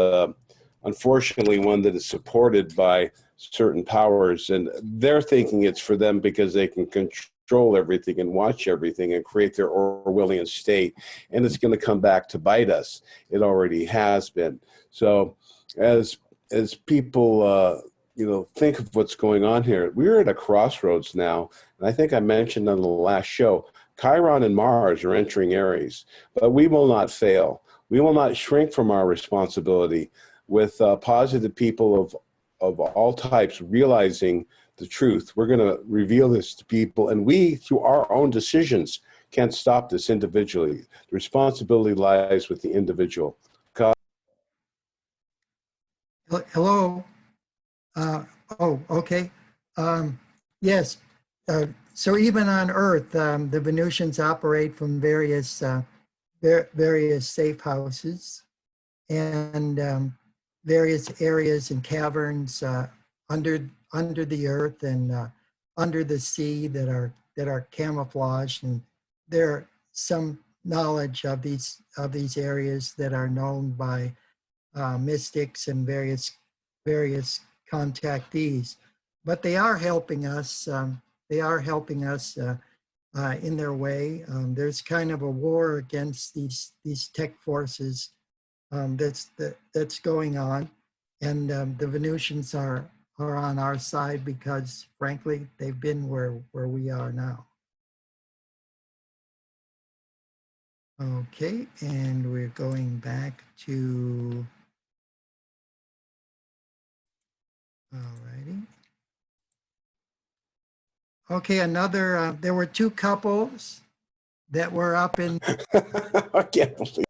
unfortunately one that is supported by certain powers, and they're thinking it's for them because they can control everything and watch everything and create their Orwellian state, and it's going to come back to bite us. It already has been. So as people think of what's going on here, we're at a crossroads now, and I think I mentioned on the last show, Chiron and Mars are entering Aries, but we will not fail. We will not shrink from our responsibility with positive people of all types realizing the truth. We're going to reveal this to people, and we, through our own decisions, can't stop this individually. The responsibility lies with the individual. Hello. Oh, okay. Yes. So even on Earth, the Venusians operate from various safe houses and various areas and caverns under the earth and under the sea that are camouflaged. And there some knowledge of these areas that are known by mystics and various contactees, but they are helping us. They are helping us in their way. There's kind of a war against these tech forces that's going on, and the Venusians are on our side because, frankly, they've been where we are now. Okay, and we're going back to. Alrighty. Okay, another. There were two couples that were up in. I can't believe.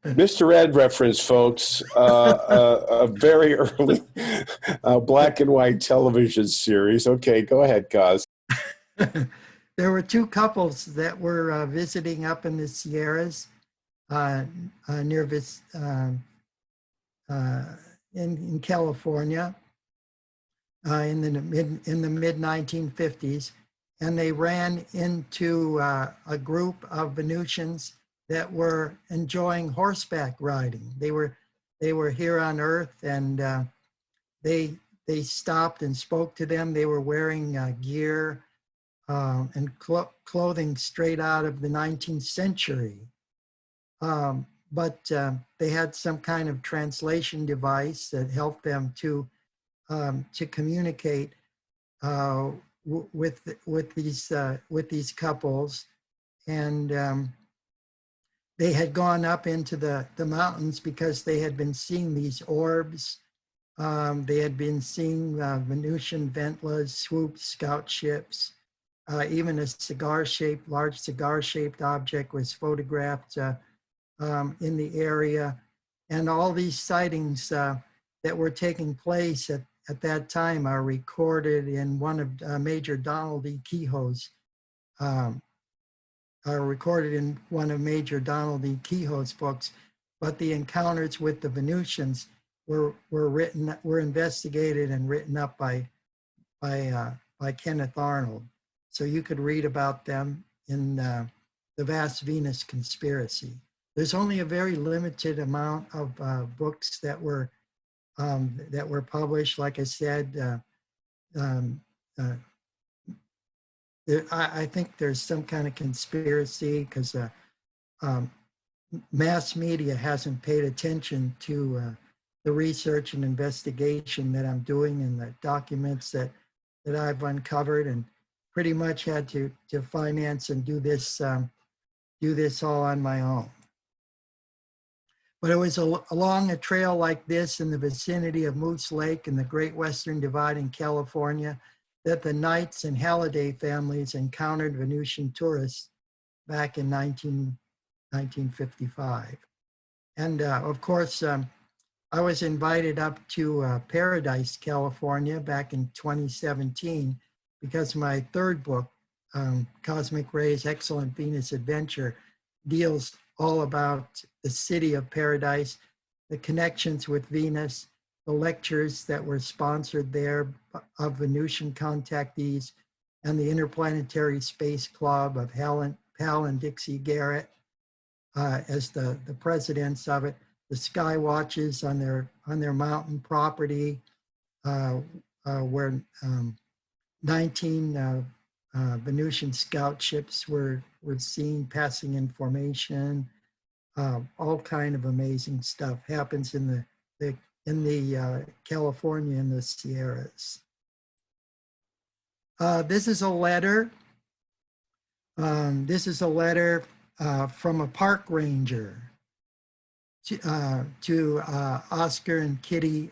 Mr. Ed reference, folks, a very early black and white television series. Okay, go ahead, Kaz. There were two couples that were visiting up in the Sierras near this in California in the mid 1950s, and they ran into a group of Venusians that were enjoying horseback riding. They were here on Earth, and they stopped and spoke to them. They were wearing gear and clothing straight out of the 19th century. But they had some kind of translation device that helped them to communicate with these couples, and they had gone up into the mountains because they had been seeing these orbs. They had been seeing Venusian ventlas, swoops, scout ships. Even a large cigar-shaped object was photographed in the area. And all these sightings that were taking place at that time are recorded in one of Major Donald E. Kehoe's books. But the encounters with the Venusians were investigated and written up by Kenneth Arnold. So you could read about them in The Vast Venus Conspiracy. There's only a very limited amount of books that were published. Like I said, I think there's some kind of conspiracy because mass media hasn't paid attention to the research and investigation that I'm doing and the documents that I've uncovered, and pretty much had to finance and do this all on my own. But it was along a trail like this in the vicinity of Moose Lake and the Great Western Divide in California that the Knights and Halliday families encountered Venusian tourists back in 1955. And of course, I was invited up to Paradise, California back in 2017 because my third book, Cosmic Rays, Excellent Venus Adventure, deals all about the city of Paradise, the connections with Venus, the lectures that were sponsored there of Venusian contactees, and the Interplanetary Space Club of Hal and Dixie Garrett as the presidents of it, the sky watches on their mountain property, where 19 Venusian scout ships were seen passing in formation. All kind of amazing stuff happens in the California in the Sierras. This is a letter. This is a letter from a park ranger to Oscar and Kitty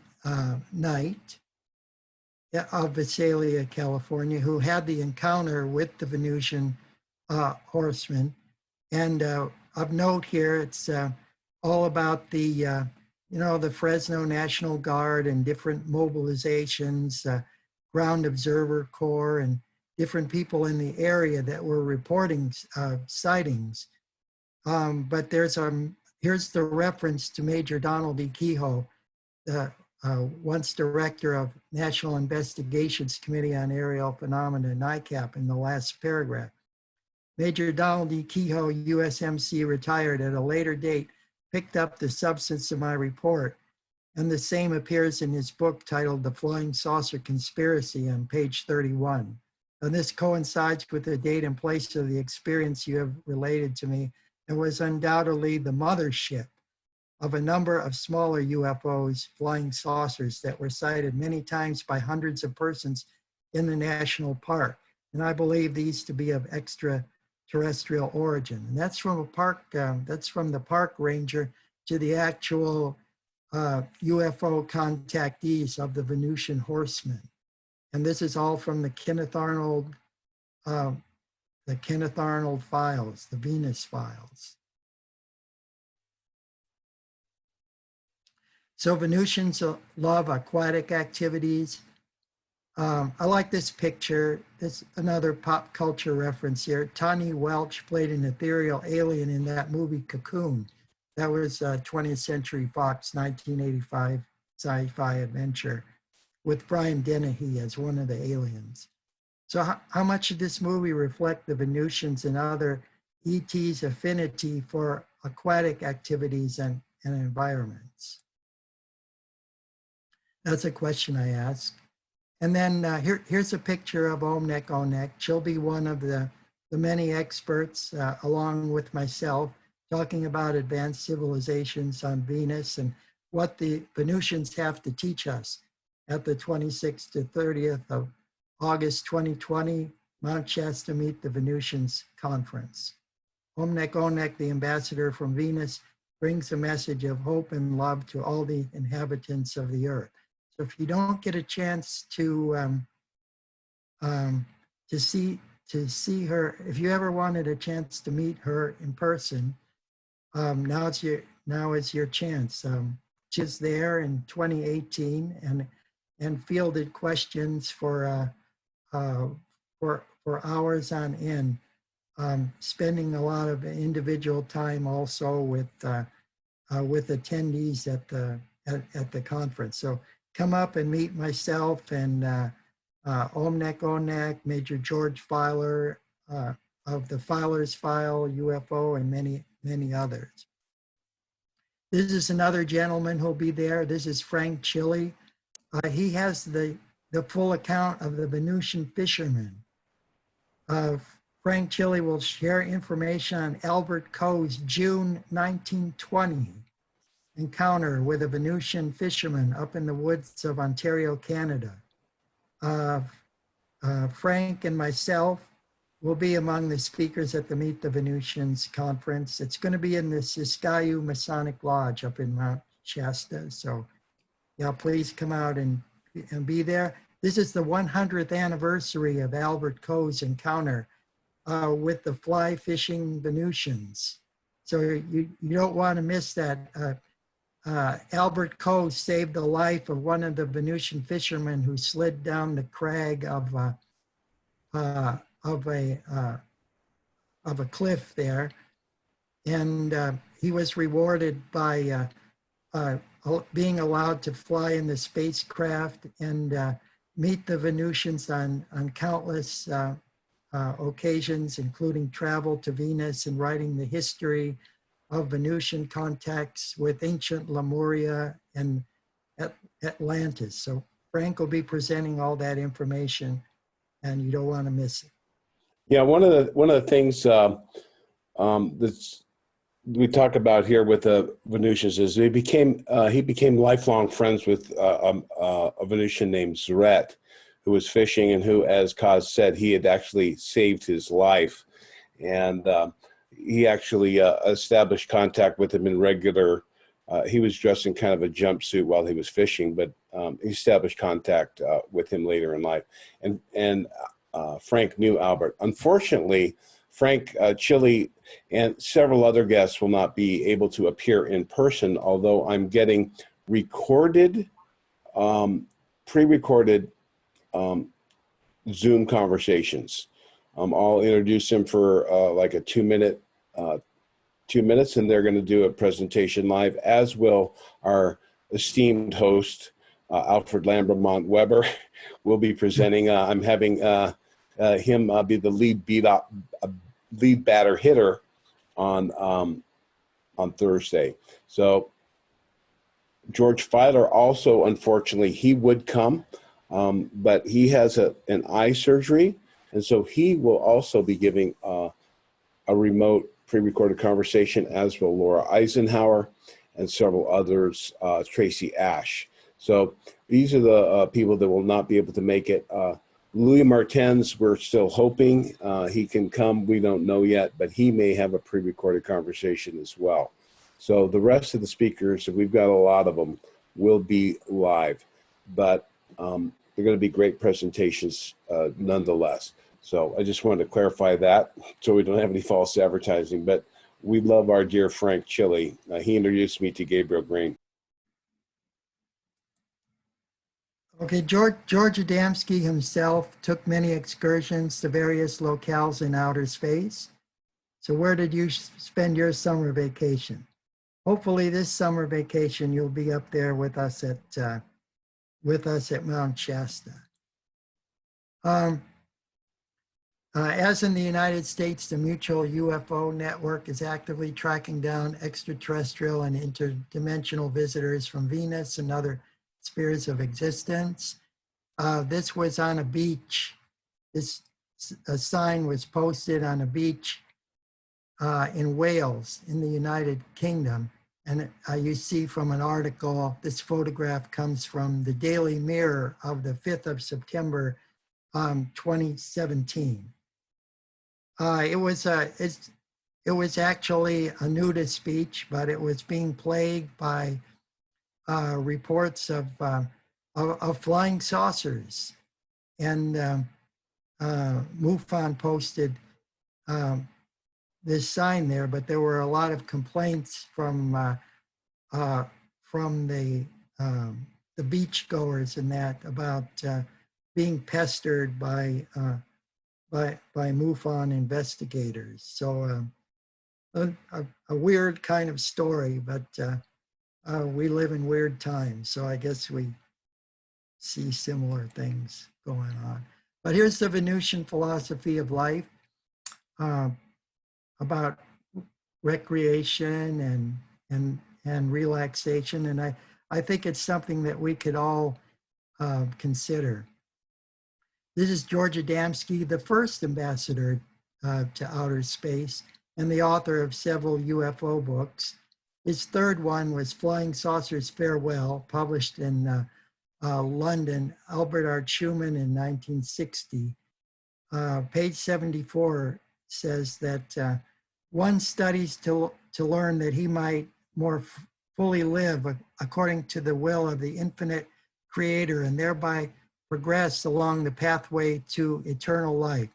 Knight of Visalia, California, who had the encounter with the Venusian horsemen. And of note here, it's all about the the Fresno National Guard and different mobilizations, Ground Observer Corps, and different people in the area that were reporting sightings. But here's the reference to Major Donald E. Kehoe, once director of National Investigations Committee on Aerial Phenomena, NICAP, in the last paragraph. Major Donald E. Kehoe, USMC, retired at a later date, picked up the substance of my report, and the same appears in his book titled The Flying Saucer Conspiracy on page 31. And this coincides with the date and place of the experience you have related to me, and was undoubtedly the mothership of a number of smaller UFOs, flying saucers, that were sighted many times by hundreds of persons in the national park. And I believe these to be of extraterrestrial origin. And that's from a park, that's from the park ranger to the actual UFO contactees of the Venusian horsemen. And this is all from the Kenneth Arnold files, the Venus files. So Venusians love aquatic activities. I like this picture. It's another pop culture reference here. Tawny Welch played an ethereal alien in that movie Cocoon. That was 20th Century Fox 1985 sci-fi adventure with Brian Dennehy as one of the aliens. So how much did this movie reflect the Venusians and other ETs' affinity for aquatic activities and environments? That's a question I ask. And then here's a picture of Omnek Onek. She'll be one of the many experts, along with myself, talking about advanced civilizations on Venus and what the Venusians have to teach us at the 26th to 30th August 2020, Mount Shasta Meet the Venusians Conference. Omnek Onek, the ambassador from Venus, brings a message of hope and love to all the inhabitants of the earth. So if you don't get a chance to see her, if you ever wanted a chance to meet her in person, now is your chance. She's there in 2018 and fielded questions for hours on end, spending a lot of individual time also with attendees at the conference. So come up and meet myself and Omnek Onek, Major George Filer of the Filer's File, UFO, and many others. This is another gentleman who'll be there. This is Frank Chili. He has the full account of the Venusian fishermen. Frank Chili will share information on Albert Coe's June 1920 encounter with a Venusian fisherman up in the woods of Ontario, Canada. Frank and myself will be among the speakers at the Meet the Venusians conference. It's going to be in the Siskiyou Masonic Lodge up in Mount Shasta. So yeah, please come out and be there. This is the 100th anniversary of Albert Coe's encounter with the fly fishing Venusians. So you don't want to miss that. Albert Coe saved the life of one of the Venusian fishermen who slid down the crag of a cliff there, and he was rewarded by being allowed to fly in the spacecraft and meet the Venusians on countless occasions, including travel to Venus and writing the history of Venusian contacts with ancient Lemuria and Atlantis. So Frank will be presenting all that information, and you don't want to miss it. Yeah, one of the things that's we talk about here with the Venusians is he became lifelong friends with a Venusian named Zaret, who was fishing and who, as Kaz said, he had actually saved his life, and he actually established contact with him in regular. He was dressed in kind of a jumpsuit while he was fishing, but he established contact with him later in life. And Frank knew Albert. Unfortunately, Frank Chili and several other guests will not be able to appear in person, although I'm getting recorded, pre-recorded Zoom conversations. I'll introduce him for like a 2 minutes, and they're going to do a presentation live, as will our esteemed host, Alfred Lambermont Weber, will be presenting. I'm having him be the lead batter hitter on Thursday. So George Filer also, unfortunately, he would come, but he has an eye surgery, and so he will also be giving a remote pre-recorded conversation, as will Laura Eisenhower and several others, Tracy Ash. So these are the people that will not be able to make it. Louis Martens, we're still hoping he can come. We don't know yet, but he may have a pre-recorded conversation as well. So the rest of the speakers, and we've got a lot of them, will be live, but they're going to be great presentations nonetheless. So I just wanted to clarify that so we don't have any false advertising, but we love our dear Frank Chili. He introduced me to Gabriel Green. Okay, George Adamski himself took many excursions to various locales in outer space. So where did you spend your summer vacation? Hopefully this summer vacation, you'll be up there with us at Mount Shasta. As in the United States, the Mutual UFO Network is actively tracking down extraterrestrial and interdimensional visitors from Venus and other spheres of existence. This was on a beach. A sign was posted on a beach in Wales in the United Kingdom. And you see from an article, this photograph comes from the Daily Mirror of the 5th of September, 2017. It was actually a nudist speech, but it was being plagued by reports of flying saucers. And MUFON posted this sign there, but there were a lot of complaints from the beachgoers and that about being pestered by MUFON investigators. So a weird kind of story, but we live in weird times, so I guess we see similar things going on. But here's the Venusian philosophy of life about recreation and relaxation, and I think it's something that we could all consider. This is George Adamski, the first ambassador to outer space and the author of several UFO books. His third one was Flying Saucers Farewell, published in London, Albert R. Schumann in 1960. Page 74 says that one studies to learn that he might more fully live according to the will of the infinite creator and thereby progress along the pathway to eternal life.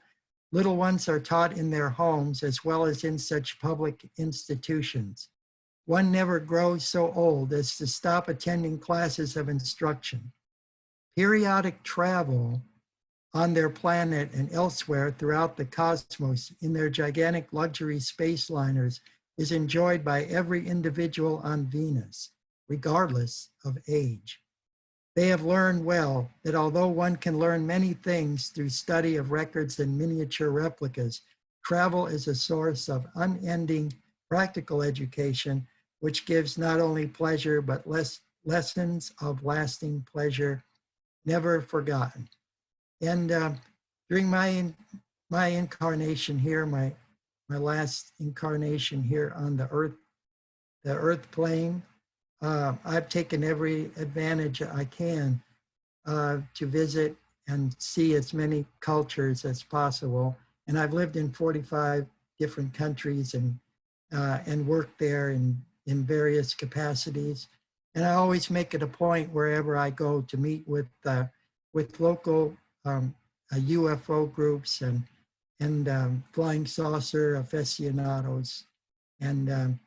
Little ones are taught in their homes as well as in such public institutions. One never grows so old as to stop attending classes of instruction. Periodic travel on their planet and elsewhere throughout the cosmos in their gigantic luxury space liners is enjoyed by every individual on Venus, regardless of age. They have learned well that although one can learn many things through study of records and miniature replicas, travel is a source of unending practical education, which gives not only pleasure, but lessons of lasting pleasure, never forgotten. And during my incarnation here, my last incarnation here on the earth plane, I've taken every advantage I can to visit and see as many cultures as possible. And I've lived in 45 different countries and worked there in various capacities. And I always make it a point wherever I go to meet with local UFO groups and flying saucer aficionados, and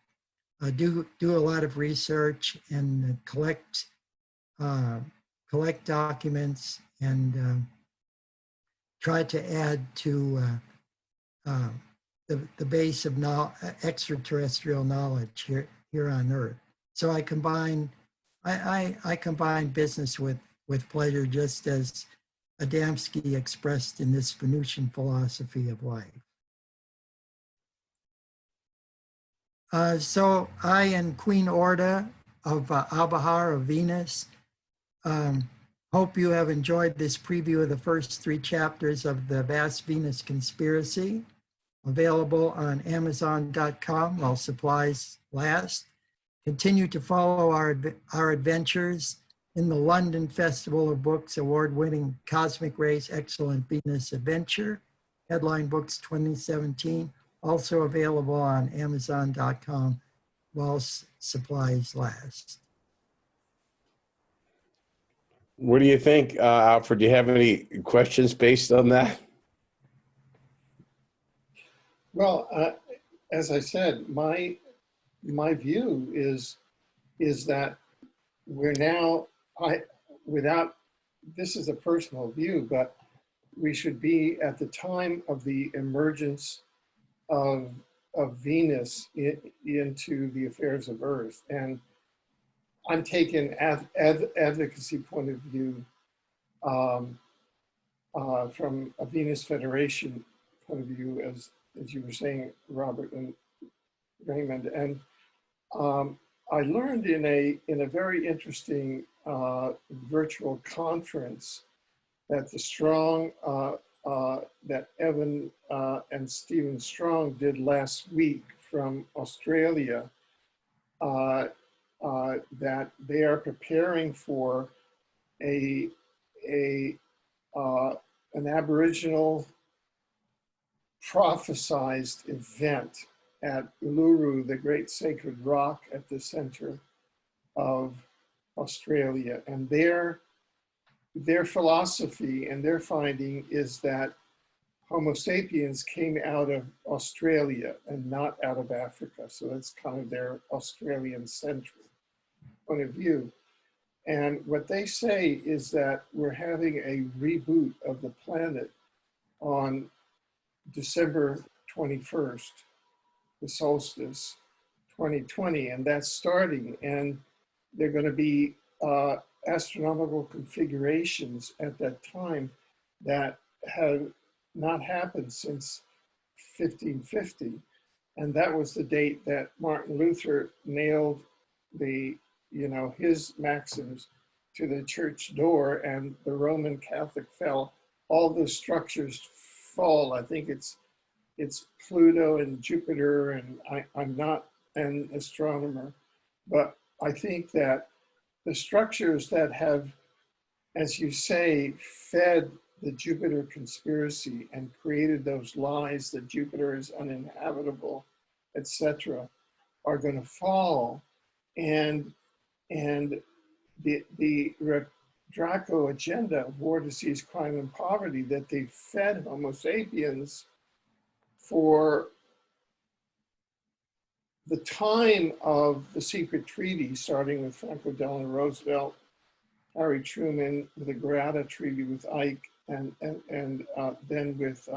do a lot of research and collect documents and try to add to the base of extraterrestrial knowledge here on Earth. So I combine business with pleasure, just as Adamski expressed in this Venusian philosophy of life. So I and Queen Orda of Abahar of Venus hope you have enjoyed this preview of the first 3 chapters of the Vast Venus Conspiracy, available on Amazon.com while supplies last. Continue to follow our adventures in the London Festival of Books award-winning Cosmic Rays Excellent Venus Adventure, Headline Books 2017, also available on Amazon.com while supplies last. What do you think, Alfred? Do you have any questions based on that? Well, as I said, my view is that we're now, this is a personal view, but we should be at the time of the emergence of Venus into the affairs of Earth. And I'm taking advocacy point of view from a Venus Federation point of view, as you were saying, Robert and Raymond. And I learned in a very interesting virtual conference that that Evan and Stephen Strong did last week from Australia, that they are preparing for a an Aboriginal prophesized event at Uluru, the great sacred rock at the center of Australia. And their philosophy and their finding is that Homo sapiens came out of Australia and not out of Africa. So that's kind of their Australian-centric point of view. And what they say is that we're having a reboot of the planet on December 21st, the solstice, 2020, and that's starting. And they're going to be astronomical configurations at that time that have not happened since 1550. And that was the date that Martin Luther nailed the, his maxims to the church door, and the Roman Catholic fell. All the structures fall. I think it's Pluto and Jupiter, and I'm not an astronomer, but I think that the structures that have, as you say, fed the Jupiter conspiracy and created those lies that Jupiter is uninhabitable, etc., are going to fall, and the Draco agenda of war, disease, crime, and poverty that they fed Homo sapiens for the time of the secret treaty, starting with Franklin Delano Roosevelt, Harry Truman, with the Greada Treaty with Ike, and then with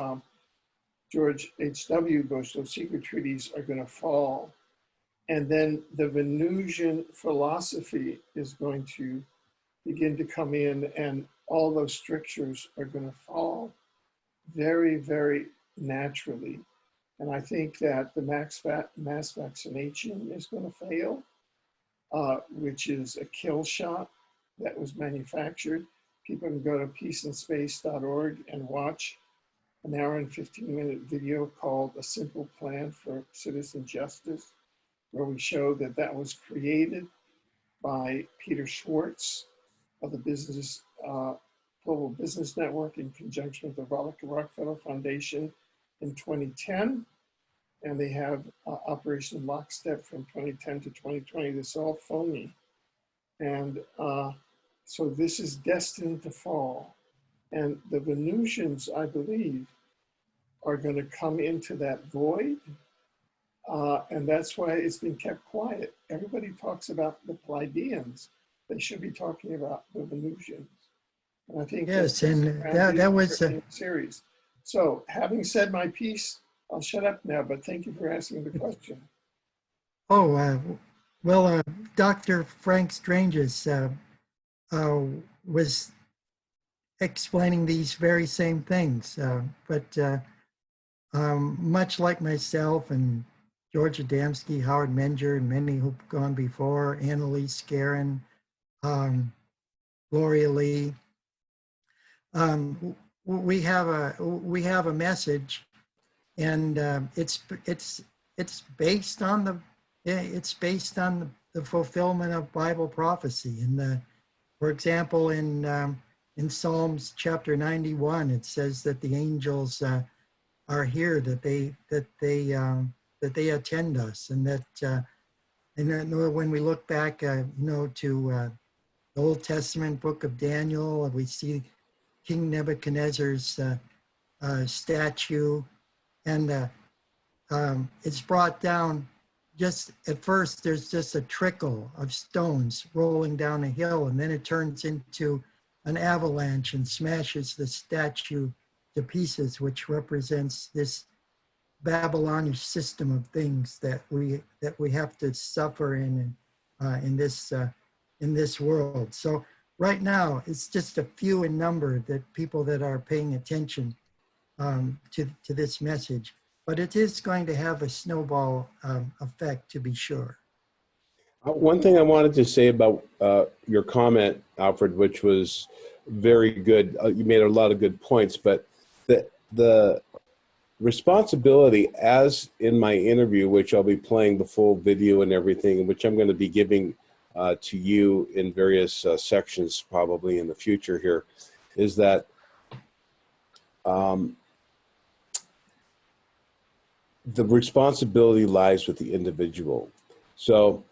George H.W. Bush. Those secret treaties are going to fall. And then the Venusian philosophy is going to begin to come in, and all those strictures are going to fall very, very naturally. And I think that the mass vaccination is going to fail, which is a kill shot that was manufactured. People can go to peaceandspace.org and watch an hour and 15-minute video called A Simple Plan for Citizen Justice, where we show that that was created by Peter Schwartz of the Global Business Network in conjunction with the Rockefeller Foundation in 2010. And they have Operation Lockstep from 2010 to 2020. This is all phony. And so this is destined to fall. And the Venusians, I believe, are going to come into that void. And that's why it's been kept quiet. Everybody talks about the Pleiadians. They should be talking about the Venusians. And I think yes, and that was a series. So having said my piece, I'll shut up now, but thank you for asking the question. Oh, well, Dr. Frank Stranges was explaining these very same things, but much like myself and George Adamski, Howard Menger, and many who've gone before, Annalise Guerin, Gloria Lee, we have a message, and it's based on the fulfillment of Bible prophecy. And for example, in Psalms chapter 91, it says that the angels are here, that they attend us, and that and then when we look back, to the Old Testament book of Daniel, we see King Nebuchadnezzar's statue, and it's brought down. Just at first, there's just a trickle of stones rolling down a hill, and then it turns into an avalanche and smashes the statue to pieces, which represents this Babylonish system of things that we have to suffer in this world. So right now, it's just a few in number that people that are paying attention to this message, but it is going to have a snowball effect, to be sure. One thing I wanted to say about your comment, Alfred, which was very good. You made a lot of good points, but the responsibility, as in my interview, which I'll be playing the full video and everything, which I'm going to be giving to you in various sections probably in the future here, is that um, the responsibility lies with the individual. So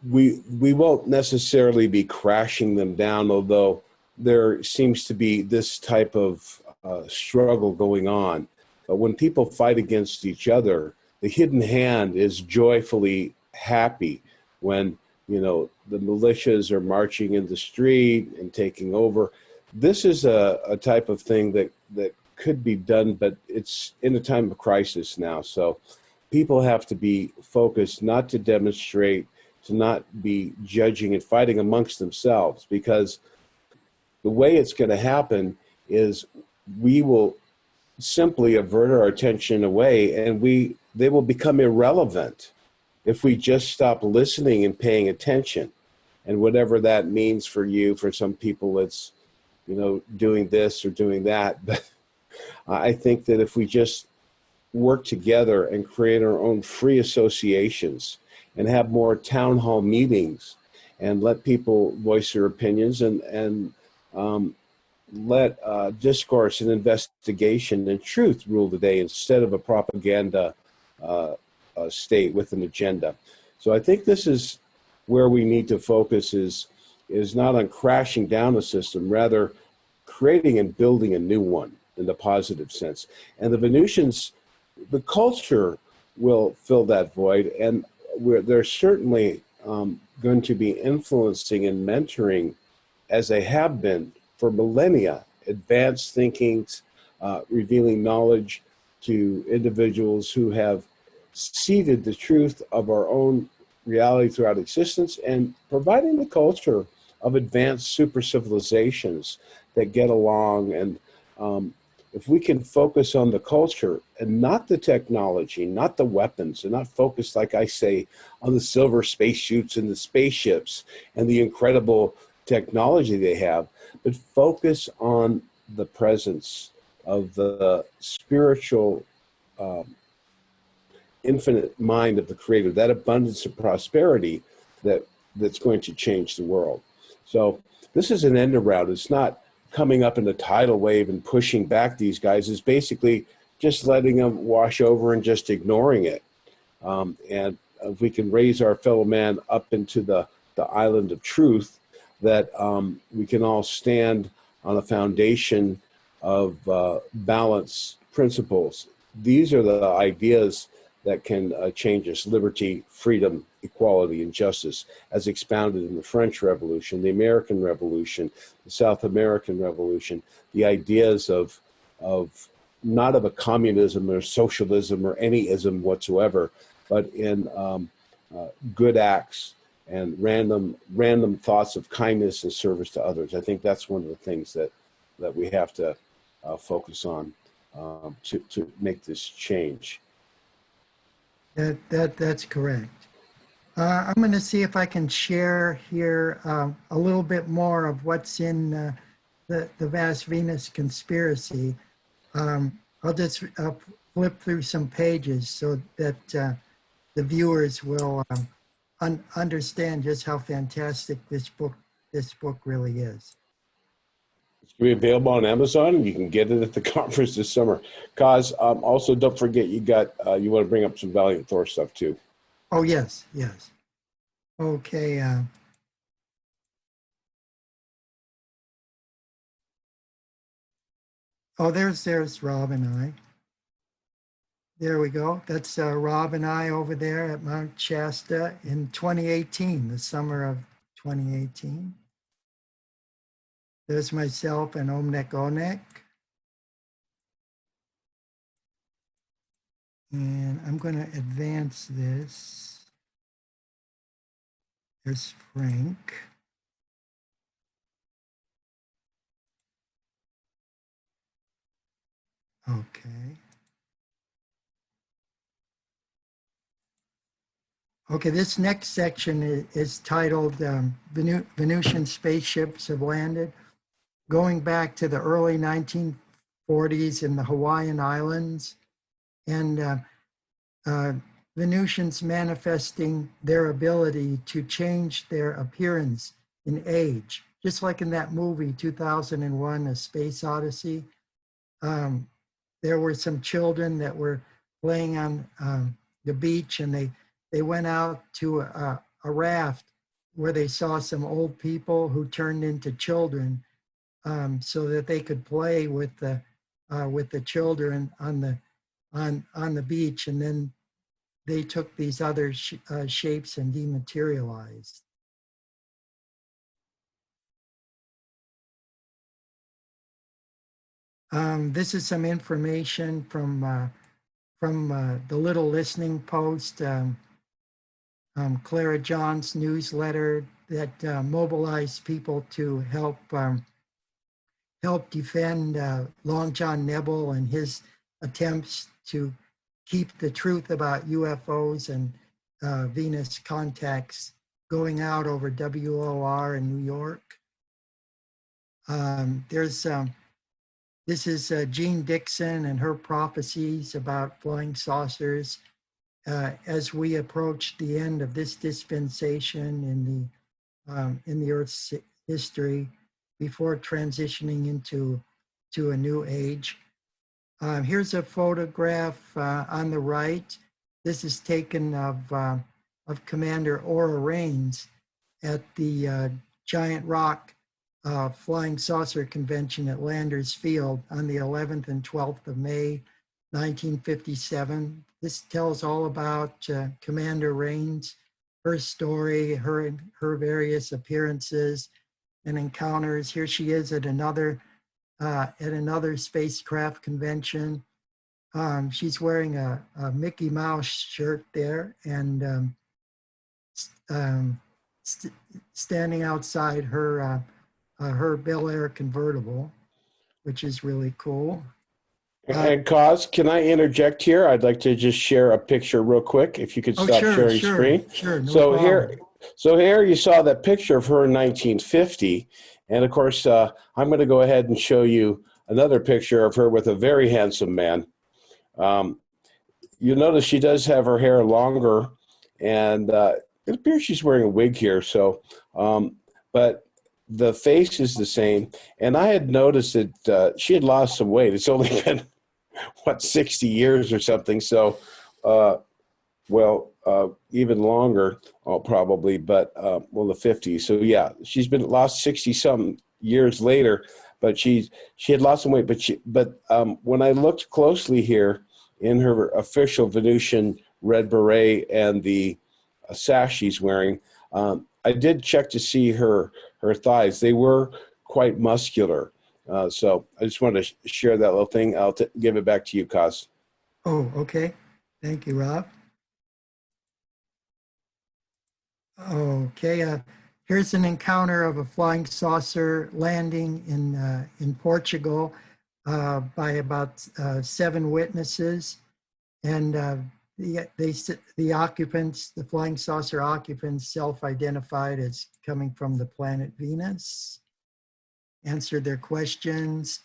we won't necessarily be crashing them down, although there seems to be this type of struggle going on. But when people fight against each other, the hidden hand is joyfully happy when, you know, the militias are marching in the street and taking over. This is a type of thing that could be done, but it's in a time of crisis now. So people have to be focused not to demonstrate, to not be judging and fighting amongst themselves, because the way it's going to happen is we will simply avert our attention away, and they will become irrelevant if we just stop listening and paying attention. And whatever that means for you, for some people it's, you know, doing this or doing that. But I think that if we just work together and create our own free associations and have more town hall meetings and let people voice their opinions and let discourse and investigation and truth rule the day instead of a propaganda state with an agenda. So I think this is where we need to focus, is not on crashing down a system, rather creating and building a new one in the positive sense. And the Venusians, the culture will fill that void, and they're certainly going to be influencing and mentoring, as they have been for millennia, advanced thinkings, revealing knowledge to individuals who have seeded the truth of our own reality throughout existence, and providing the culture of advanced super civilizations that get along. And if we can focus on the culture and not the technology, not the weapons, and not focus, like I say, on the silver spacesuits and the spaceships and the incredible technology they have, but focus on the presence of the spiritual infinite mind of the Creator, that abundance of prosperity that's going to change the world. So this is an end around. It's not coming up in a tidal wave and pushing back these guys. It's basically just letting them wash over and just ignoring it. And if we can raise our fellow man up into the island of truth, that we can all stand on a foundation of balance principles. These are the ideas that can change us: liberty, freedom, equality, and justice, as expounded in the French Revolution, the American Revolution, the South American Revolution, the ideas of not of a communism or socialism or any ism whatsoever, but in good acts and random thoughts of kindness and service to others. I think that's one of the things that we have to focus on to make this change. That's correct. I'm going to see if I can share here a little bit more of what's in the Vast Venus Conspiracy. I'll just flip through some pages so that the viewers will understand just how fantastic this book really is. It's going to be available on Amazon, and you can get it at the conference this summer. Kaz, also don't forget you want to bring up some Valiant Thor stuff too. Oh yes. Okay. Oh, there's Rob and I. There we go. That's Rob and I over there at Mount Shasta in 2018, the summer of 2018. There's myself and Omnek Onek. And I'm going to advance this. There's Frank. Okay. Okay, this next section is titled Venusian Spaceships Have Landed, going back to the early 1940s in the Hawaiian Islands, and Venusians manifesting their ability to change their appearance in age, just like in that movie 2001, A Space Odyssey. there were some children that were playing on the beach, and they went out to a raft where they saw some old people who turned into children, so that they could play with the children on the beach, and then they took these other shapes and dematerialized. This is some information from the Little Listening Post, Clara John's newsletter that mobilized people to help defend Long John Nebel and his attempts to keep the truth about UFOs and Venus contacts going out over WOR in New York. This is Jean Dixon and her prophecies about flying saucers. As we approach the end of this dispensation in the Earth's history, before transitioning into a new age. Here's a photograph on the right. This is taken of Commander Aura Raines at the Giant Rock Flying Saucer Convention at Landers Field on the 11th and 12th of May, 1957. This tells all about Commander Raines, her story, her various appearances and encounters. Here she is at another spacecraft convention. She's wearing a Mickey Mouse shirt there, and standing outside her Bel Air convertible, which is really cool. And Cos, can I interject here? I'd like to just share a picture real quick. If you could stop sharing screen. Sure, no So problem. here you saw that picture of her in 1950. And of course, I'm going to go ahead and show you another picture of her with a very handsome man. You'll notice she does have her hair longer, and it appears she's wearing a wig here. So, but the face is the same. And I had noticed that she had lost some weight. It's only been, 60 years or something. So, even longer, probably, but the 50s. So yeah, she's been lost 60 some years later, but she had lost some weight. But when I looked closely here in her official Venusian red beret and the sash she's wearing, I did check to see her thighs. They were quite muscular. So I just wanted to share that little thing. I'll give it back to you, Kaz. Oh, okay. Thank you, Rob. Okay, here's an encounter of a flying saucer landing in Portugal by about 7 witnesses, and the occupants, the flying saucer occupants, self-identified as coming from the planet Venus, answered their questions.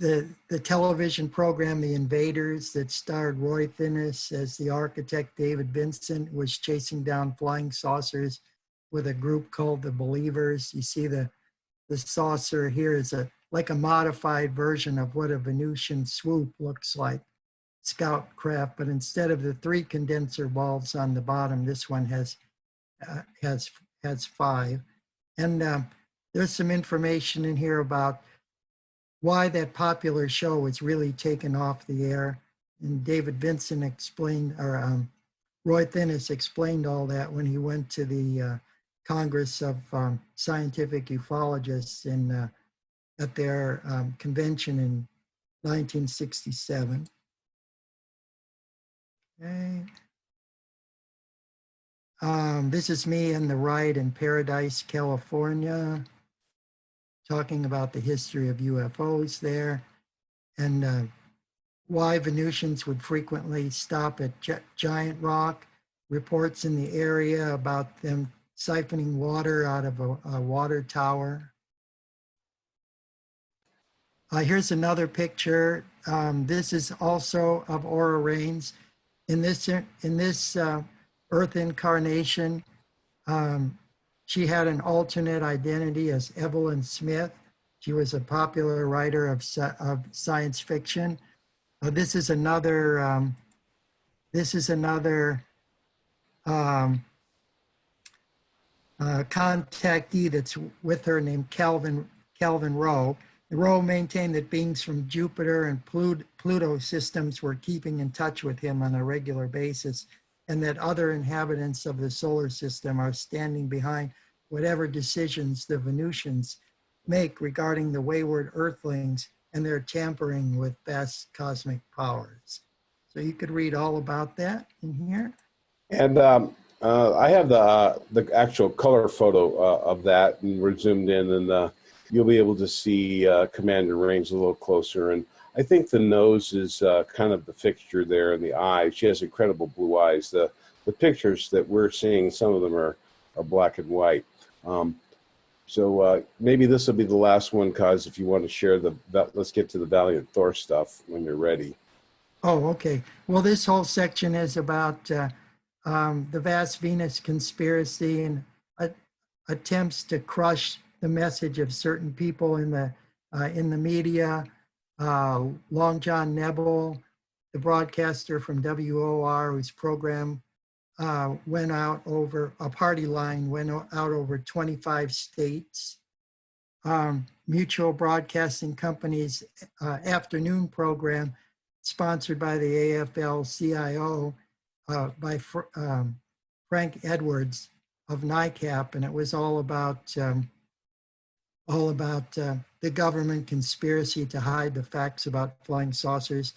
The television program, The Invaders, that starred Roy Finnis as the architect David Vincent, was chasing down flying saucers with a group called the Believers. You see the saucer here is like a modified version of what a Venusian swoop looks like, scout craft, but instead of the 3 condenser valves on the bottom, this one has 5. And there's some information in here about why that popular show was really taken off the air. And David Vincent explained, or Roy Finnis explained all that when he went to the Congress of Scientific Ufologists at their convention in 1967. Okay. This is me in the right in Paradise, California, talking about the history of UFOs there, and why Venusians would frequently stop at Giant Rock, reports in the area about them siphoning water out of a water tower. Here's another picture. This is also of Aura Raines. In this Earth incarnation, she had an alternate identity as Evelyn Smith, She was a popular writer of science fiction. This is another contactee that's with her named Calvin Rowe. Rowe maintained that beings from Jupiter and Pluto systems were keeping in touch with him on a regular basis, and that other inhabitants of the solar system are standing behind whatever decisions the Venusians make regarding the wayward Earthlings and their tampering with vast cosmic powers. So you could read all about that in here. And I have the actual color photo of that, and we're zoomed in, and you'll be able to see Commander Raines a little closer. And I think the nose is kind of the fixture there, and the eyes. She has incredible blue eyes. The pictures that we're seeing, some of them are black and white. So maybe this will be the last one, Kaz, if you want to share let's get to the Valiant Thor stuff when you're ready. Oh, okay. Well, this whole section is about the vast Venus conspiracy and attempts to crush the message of certain people in the media. Long John Nebel, the broadcaster from WOR, whose program went out over a party line, went out over 25 states. Mutual Broadcasting Company's afternoon program, sponsored by the AFL-CIO by Frank Edwards of NICAP, and it was all about the government conspiracy to hide the facts about flying saucers.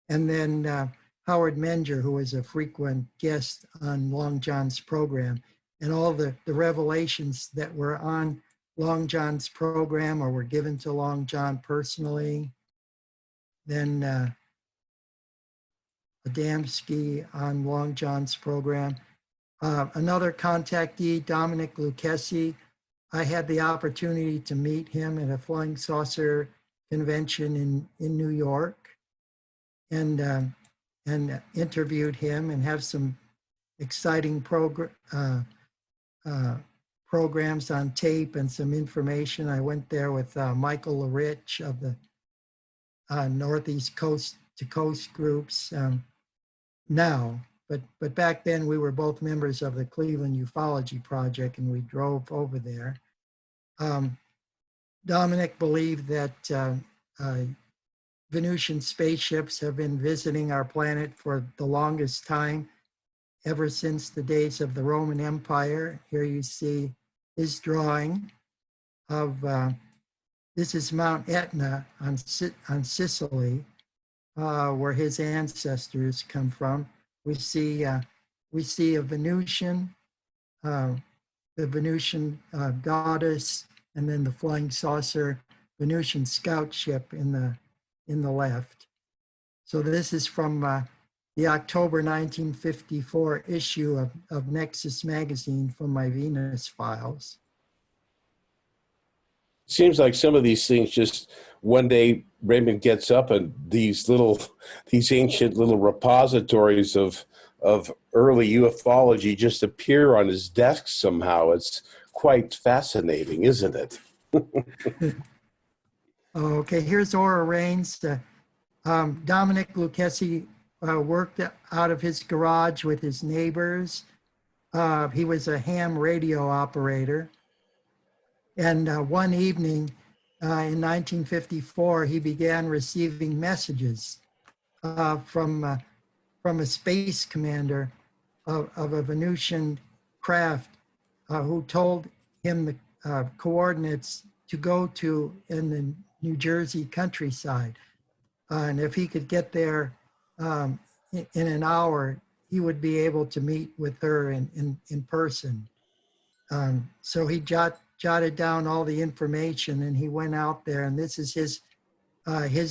And then Howard Menger, who was a frequent guest on Long John's program, and all the revelations that were on Long John's program or were given to Long John personally. Then Adamski on Long John's program. Another contactee, Dominic Lucchesi. I had the opportunity to meet him at a flying saucer convention in New York, and interviewed him and have some exciting programs on tape and some information. I went there with Michael LaRich of the Northeast Coast to Coast groups now. But back then we were both members of the Cleveland Ufology Project, and we drove over there. Dominic believed that Venusian spaceships have been visiting our planet for the longest time, ever since the days of the Roman Empire. Here you see his drawing of, this is Mount Etna on Sicily, where his ancestors come from. We see a Venusian, the Venusian goddess, and then the flying saucer Venusian scout ship in the left. So this is from the October 1954 issue of Nexus magazine from my Venus files. Seems like some of these things just one day Raymond gets up and these ancient little repositories of early ufology just appear on his desk somehow. It's quite fascinating, isn't it? Okay, here's Aura Raines. Dominic Lucchesi worked out of his garage with his neighbors. He was a ham radio operator. And one evening in 1954, he began receiving messages from a space commander of a Venusian craft who told him the coordinates to go to in the New Jersey countryside. And if he could get there in an hour, he would be able to meet with her in person. So he jotted down all the information, and he went out there, and this is his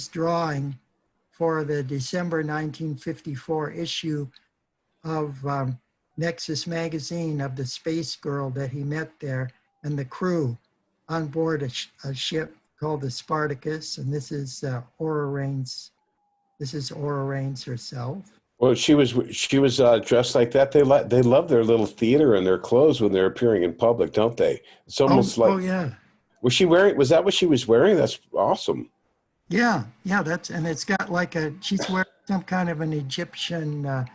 drawing for the December 1954 issue of Nexus magazine, of the space girl that he met there and the crew on board a ship called the Spartacus. And this is Aura Raines. This is Aura Raines herself. Well, she was dressed like that. They love their little theater and their clothes when they're appearing in public, don't they? It's almost like, oh yeah, Was she wearing? Was that what she was wearing? That's awesome. Yeah, yeah, and it's got like she's wearing some kind of an Egyptian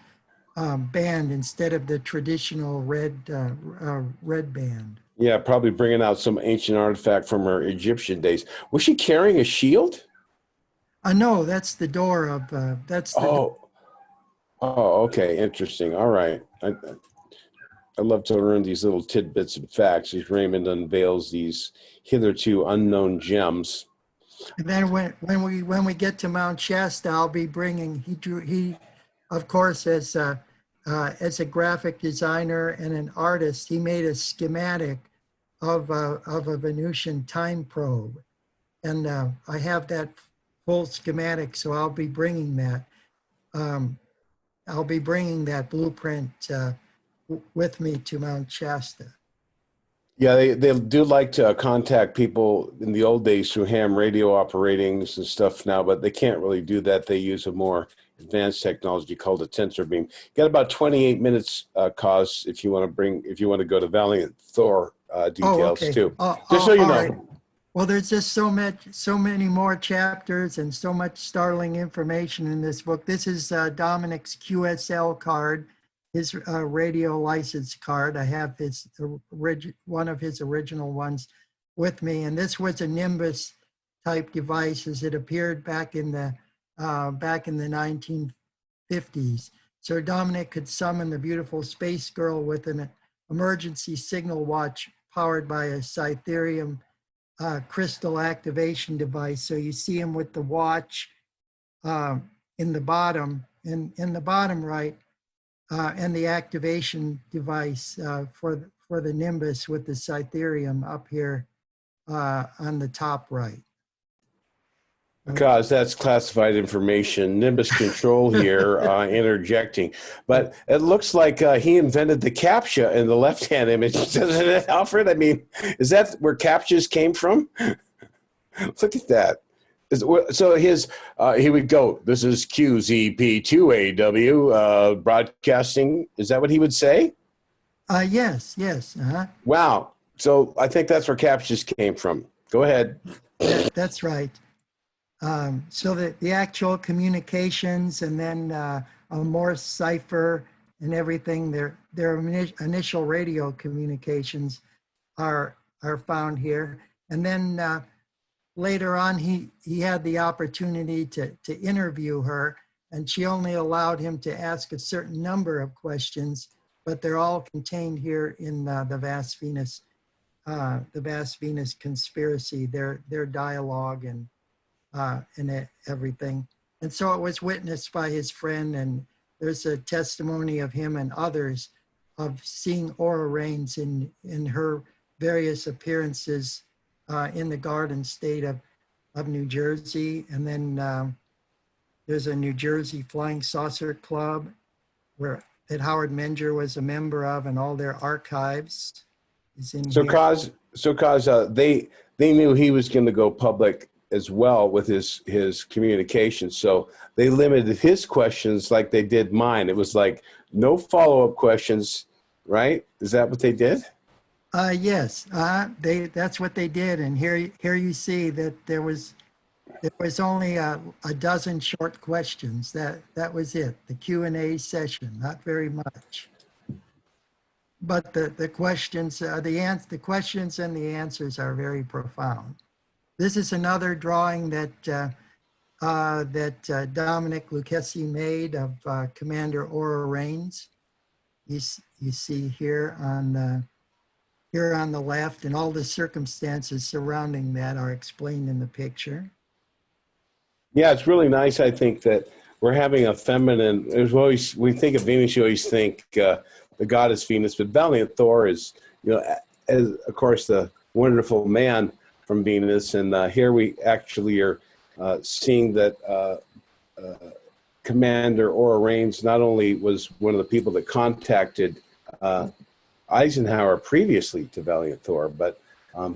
band instead of the traditional red band. Yeah, probably bringing out some ancient artifact from her Egyptian days. Was she carrying a shield? No, that's the door of, Oh, oh, okay, interesting. All right. I love to learn these little tidbits and facts as Raymond unveils these hitherto unknown gems. and then when we get to Mount Shasta, I'll be bringing, he, of course, as a graphic designer and an artist, he made a schematic of a Venusian time probe. And I have that full schematic, so I'll be bringing that. I'll be bringing that blueprint with me to Mount Shasta. Yeah, they do like to contact people in the old days through ham radio operatings and stuff now, but they can't really do that. They use a more advanced technology called a tensor beam. You got about 28 minutes, Cause, if you want to go to Valiant Thor details too. Just so you know. Right. Well, there's just so many more chapters and so much startling information in this book. This is Dominic's QSL card, his radio license card. I have one of his original ones with me, and this was a Nimbus type device as it appeared back in the 1950s. So Dominic could summon the beautiful space girl with an emergency signal watch powered by a Cytherium crystal activation device. So you see him with the watch in the bottom right, and the activation device for the Nimbus with the Cytherium up here on the top right. Because that's classified information. Nimbus control here interjecting. But it looks like he invented the CAPTCHA in the left-hand image, doesn't it, Alfred? I mean, is that where CAPTCHAs came from? Look at that. So here we go. This is QZP2AW broadcasting. Is that what he would say? Yes. Uh-huh. Wow. So I think that's where CAPTCHAs came from. Go ahead. That's right. So the actual communications and then a Morse cipher and everything, their initial radio communications are found here. And then later on, he had the opportunity to interview her, and she only allowed him to ask a certain number of questions, but they're all contained here in the Vast Venus conspiracy, their dialogue and everything. And so it was witnessed by his friend, and there's a testimony of him and others of seeing Aura Reigns in her various appearances in the Garden State of New Jersey. And then there's a New Jersey Flying Saucer Club that Howard Menger was a member of, and all their archives is in here. Cause they knew he was going to go public as well with his communication. So they limited his questions like they did mine. It was like no follow-up questions, right? Is that what they did? Yes, that's what they did. And here you see that there was only a dozen short questions. That was it. The Q&A session, not very much. But the questions, the questions and the answers are very profound. This is another drawing that Dominic Lucchesi made of Commander Aura Reigns. You see here on the left, and all the circumstances surrounding that are explained in the picture. Yeah, it's really nice. I think that we're having a feminine. We think of Venus, you always think the goddess Venus, but Valiant Thor is, as, of course, the wonderful man from Venus, and here we actually are seeing that Commander Aura Reigns not only was one of the people that contacted Eisenhower previously to Valiant Thor, but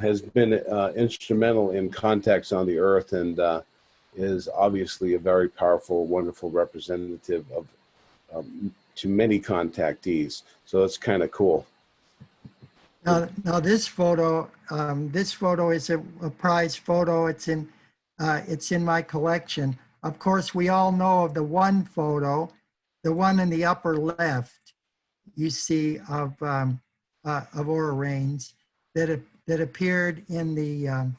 has been instrumental in contacts on the Earth, and is obviously a very powerful, wonderful representative of to many contactees. So it's kind of cool. Now this photo is a prize photo. It's in my collection. Of course, we all know of the one photo, the one in the upper left. You see of Aura Rains that appeared in the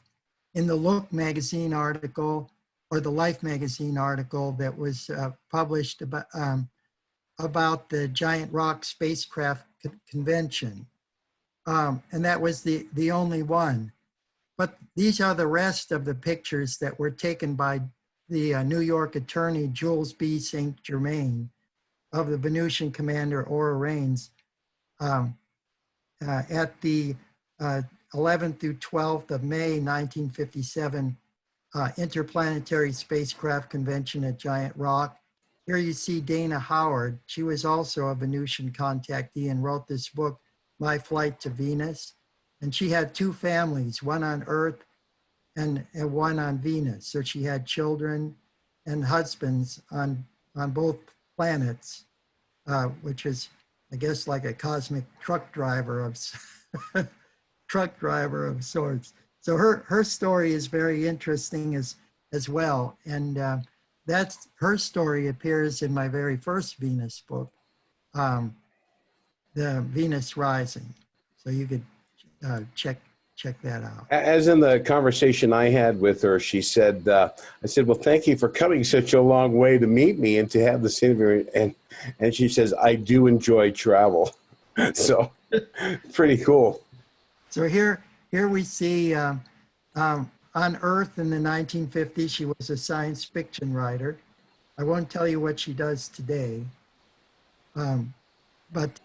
Look magazine article or the Life magazine article that was published about the Giant Rock Spacecraft Convention. And that was the only one. But these are the rest of the pictures that were taken by the New York attorney, Jules B. St. Germain, of the Venusian commander Aura Rains at the 11th through 12th of May, 1957 Interplanetary Spacecraft Convention at Giant Rock. Here you see Dana Howard. She was also a Venusian contactee and wrote this book, My Flight to Venus. And she had two families, one on Earth and one on Venus. So she had children and husbands on both planets, which is, I guess, like a cosmic truck driver of sorts. So her story is very interesting as well. And that's her story appears in my very first Venus book, The Venus Rising. So you could check that out. As in the conversation I had with her, she said, I said, well, thank you for coming such a long way to meet me and to have this interview. And she says, I do enjoy travel. So pretty cool. So here we see on Earth in the 1950s, she was a science fiction writer. I won't tell you what she does today, but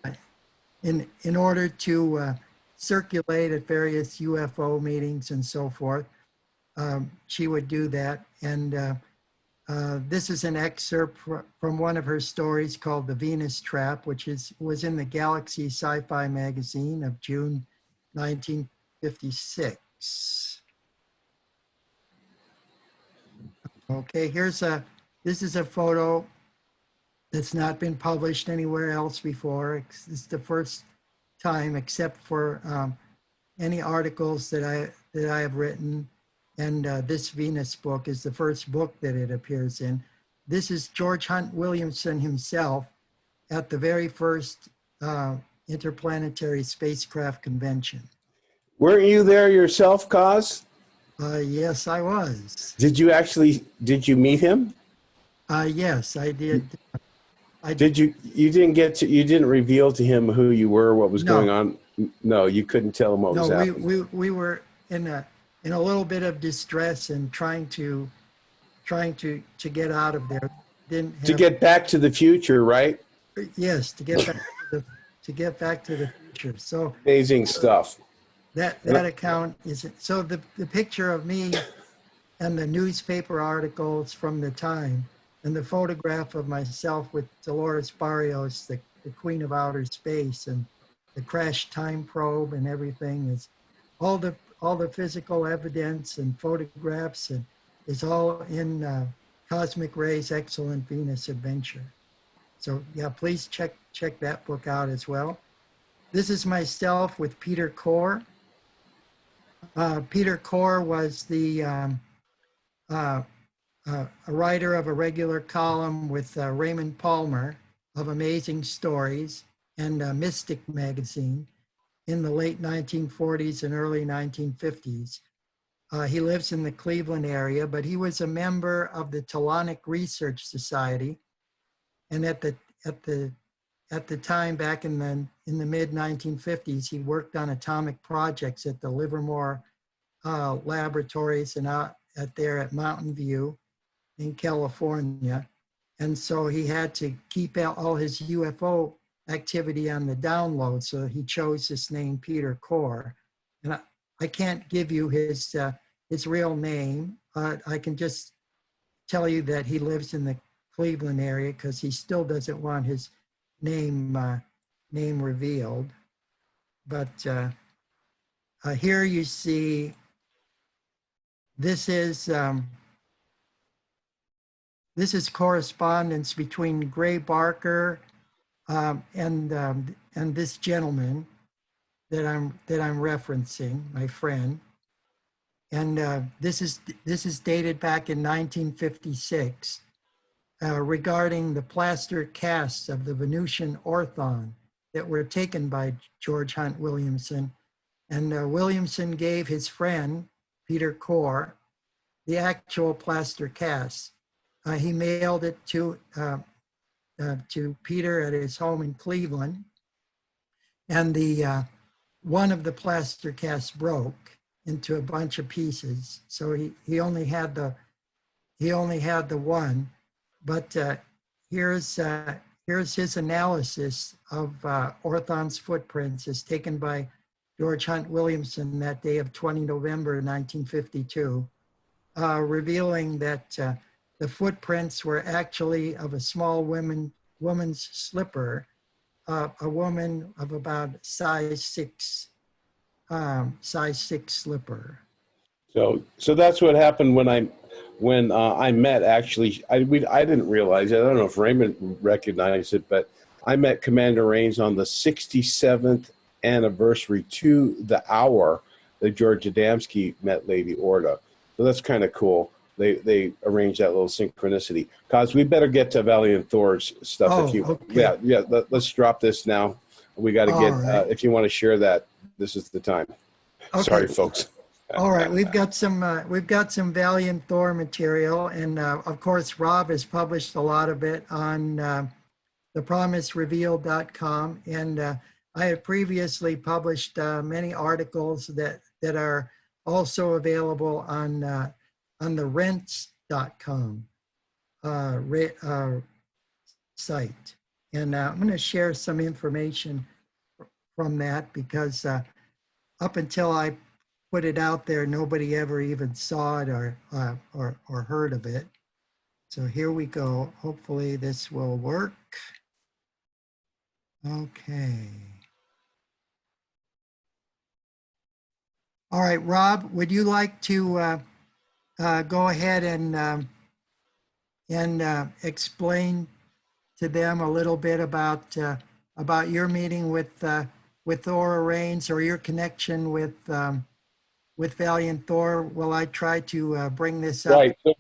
in order to circulate at various UFO meetings and so forth, she would do that. And this is an excerpt from one of her stories called The Venus Trap, which was in the Galaxy Sci-Fi magazine of June 1956. Okay, this is a photo that's not been published anywhere else before. It's the first time, except for any articles that I have written. And this Venus book is the first book that it appears in. This is George Hunt Williamson himself at the very first Interplanetary Spacecraft Convention. Weren't you there yourself, Cos? Yes, I was. Did you meet him? Yes, I did. You didn't reveal to him who you were, what was going on? No, you couldn't tell him what was happening. We were in a little bit of distress and trying to get out of there. To get back to the future, right? Yes, to get back to the future. So amazing stuff. That account is so the picture of me and the newspaper articles from the time and the photograph of myself with Dolores Barrios, the Queen of Outer Space, and the crash time probe and everything is all the physical evidence and photographs and is all in Cosmic Ray's Excellent Venus Adventure. So yeah, please check that book out as well. This is myself with Peter Core. Peter Core was a writer of a regular column with Raymond Palmer of Amazing Stories and Mystic magazine in the late 1940s and early 1950s. He lives in the Cleveland area, but he was a member of the Talonic Research Society. And at the time, back in the mid 1950s, he worked on atomic projects at the Livermore laboratories and out there at Mountain View in California. And so he had to keep out all his UFO activity on the download. So he chose this name, Peter Core. And I can't give you his real name. I can just tell you that he lives in the Cleveland area because he still doesn't want his name revealed. But here you see, this is correspondence between Gray Barker and this gentleman. that I'm referencing, my friend. And this is dated back in 1956, regarding the plaster casts of the Venusian orthon that were taken by George Hunt Williamson. And Williamson gave his friend, Peter Core, the actual plaster cast. He mailed it to Peter at his home in Cleveland. And one of the plaster casts broke into a bunch of pieces. So he only had the one, but here's his analysis of Orthon's footprints as taken by George Hunt Williamson that day of 20 November 1952, revealing that the footprints were actually of a small woman's slipper, a woman of about size 6 slipper. So that's what happened when I met, actually. I didn't realize it. I don't know if Raymond recognized it, but I met Commander Raines on the 67th anniversary to the hour that George Adamski met Lady Orta. So that's kind of cool. They arranged that little synchronicity. Cause we better get to Valiant Thor's stuff. Okay. Yeah. Let's drop this now. We got to get. Right. If you want to share that, this is the time. Okay. Sorry, folks. All right, we've got some Valiant Thor material, and of course, Rob has published a lot of it on thepromiserevealed.com, and I had previously published many articles that are also available on the rents.com site, and I'm going to share some information from that because up until I put it out there, nobody ever even saw it or heard of it. So here we go. Hopefully this will work. Okay. All right, Rob, would you like to go ahead and explain to them a little bit about your meeting with Thora Raines, or your connection with Valiant Thor? Will I try to bring this up Right. So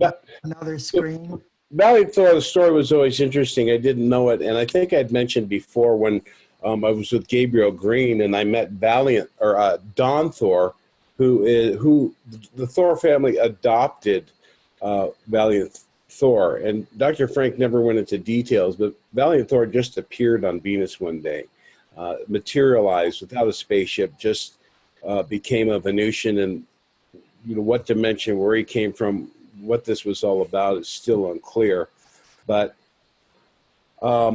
another screen? Valiant Thor, the story was always interesting. I didn't know it, and I think I'd mentioned before when I was with Gabriel Green, and I met Don Thor, who the Thor family adopted Valiant Thor, and Dr. Frank never went into details, but Valiant Thor just appeared on Venus one day, materialized without a spaceship, just became a Venusian, and what dimension, where he came from, what this was all about is still unclear. But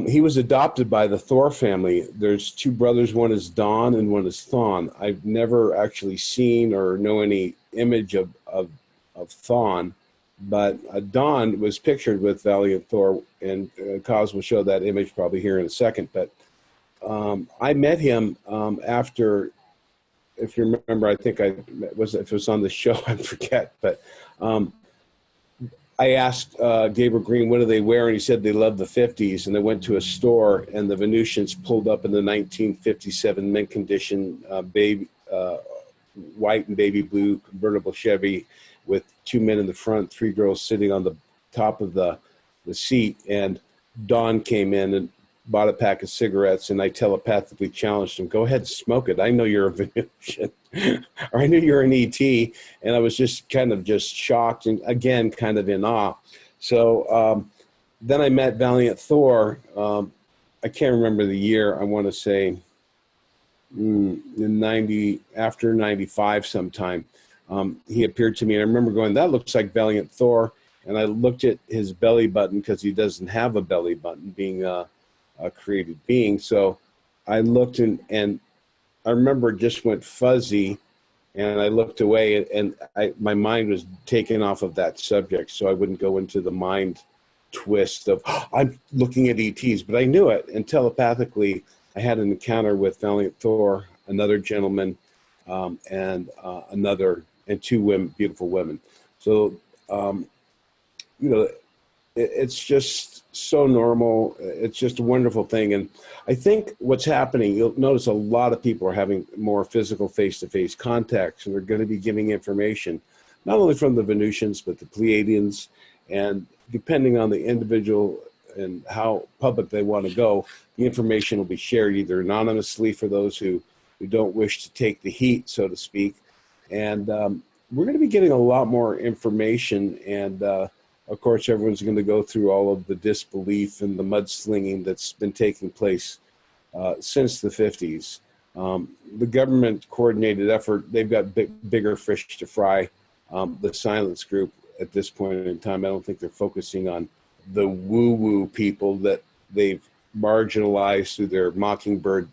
he was adopted by the Thor family. There's two brothers, one is Don and one is Thon. I've never actually seen or know any image of Thon, but Don was pictured with Valiant Thor, and Cos will show that image probably here in a second. But I met him after, if you remember, I think if it was on the show, I forget, but I asked Gabriel Green, what do they wear? And he said they love the 50s. And they went to a store, and the Venusians pulled up in the 1957 mint condition white and baby blue convertible Chevy with two men in the front, three girls sitting on the top of the seat. And Don came in and bought a pack of cigarettes, and I telepathically challenged him, go ahead and smoke it. I know you're a Venusian, or I knew you're an ET. And I was just kind of shocked and, again, kind of in awe. So then I met Valiant Thor. I can't remember the year. I want to say after 95 sometime. He appeared to me, and I remember going, that looks like Valiant Thor. And I looked at his belly button, because he doesn't have a belly button, being a created being. So I looked, and I remember it just went fuzzy, and I looked away, and my mind was taken off of that subject, so I wouldn't go into the mind twist of, I'm looking at ETs, but I knew it. And telepathically, I had an encounter with Valiant Thor, another gentleman, and two women, beautiful women. So, it's just so normal. It's just a wonderful thing. And I think what's happening, you'll notice a lot of people are having more physical face-to-face contacts, and they're going to be giving information, not only from the Venusians, but the Pleiadians. And depending on the individual and how public they want to go, the information will be shared either anonymously for those who don't wish to take the heat, so to speak. And we're going to be getting a lot more information, and of course, everyone's going to go through all of the disbelief and the mudslinging that's been taking place since the 50s. The government coordinated effort, they've got bigger fish to fry. The silence group at this point in time, I don't think they're focusing on the woo-woo people that they've marginalized through their Mockingbird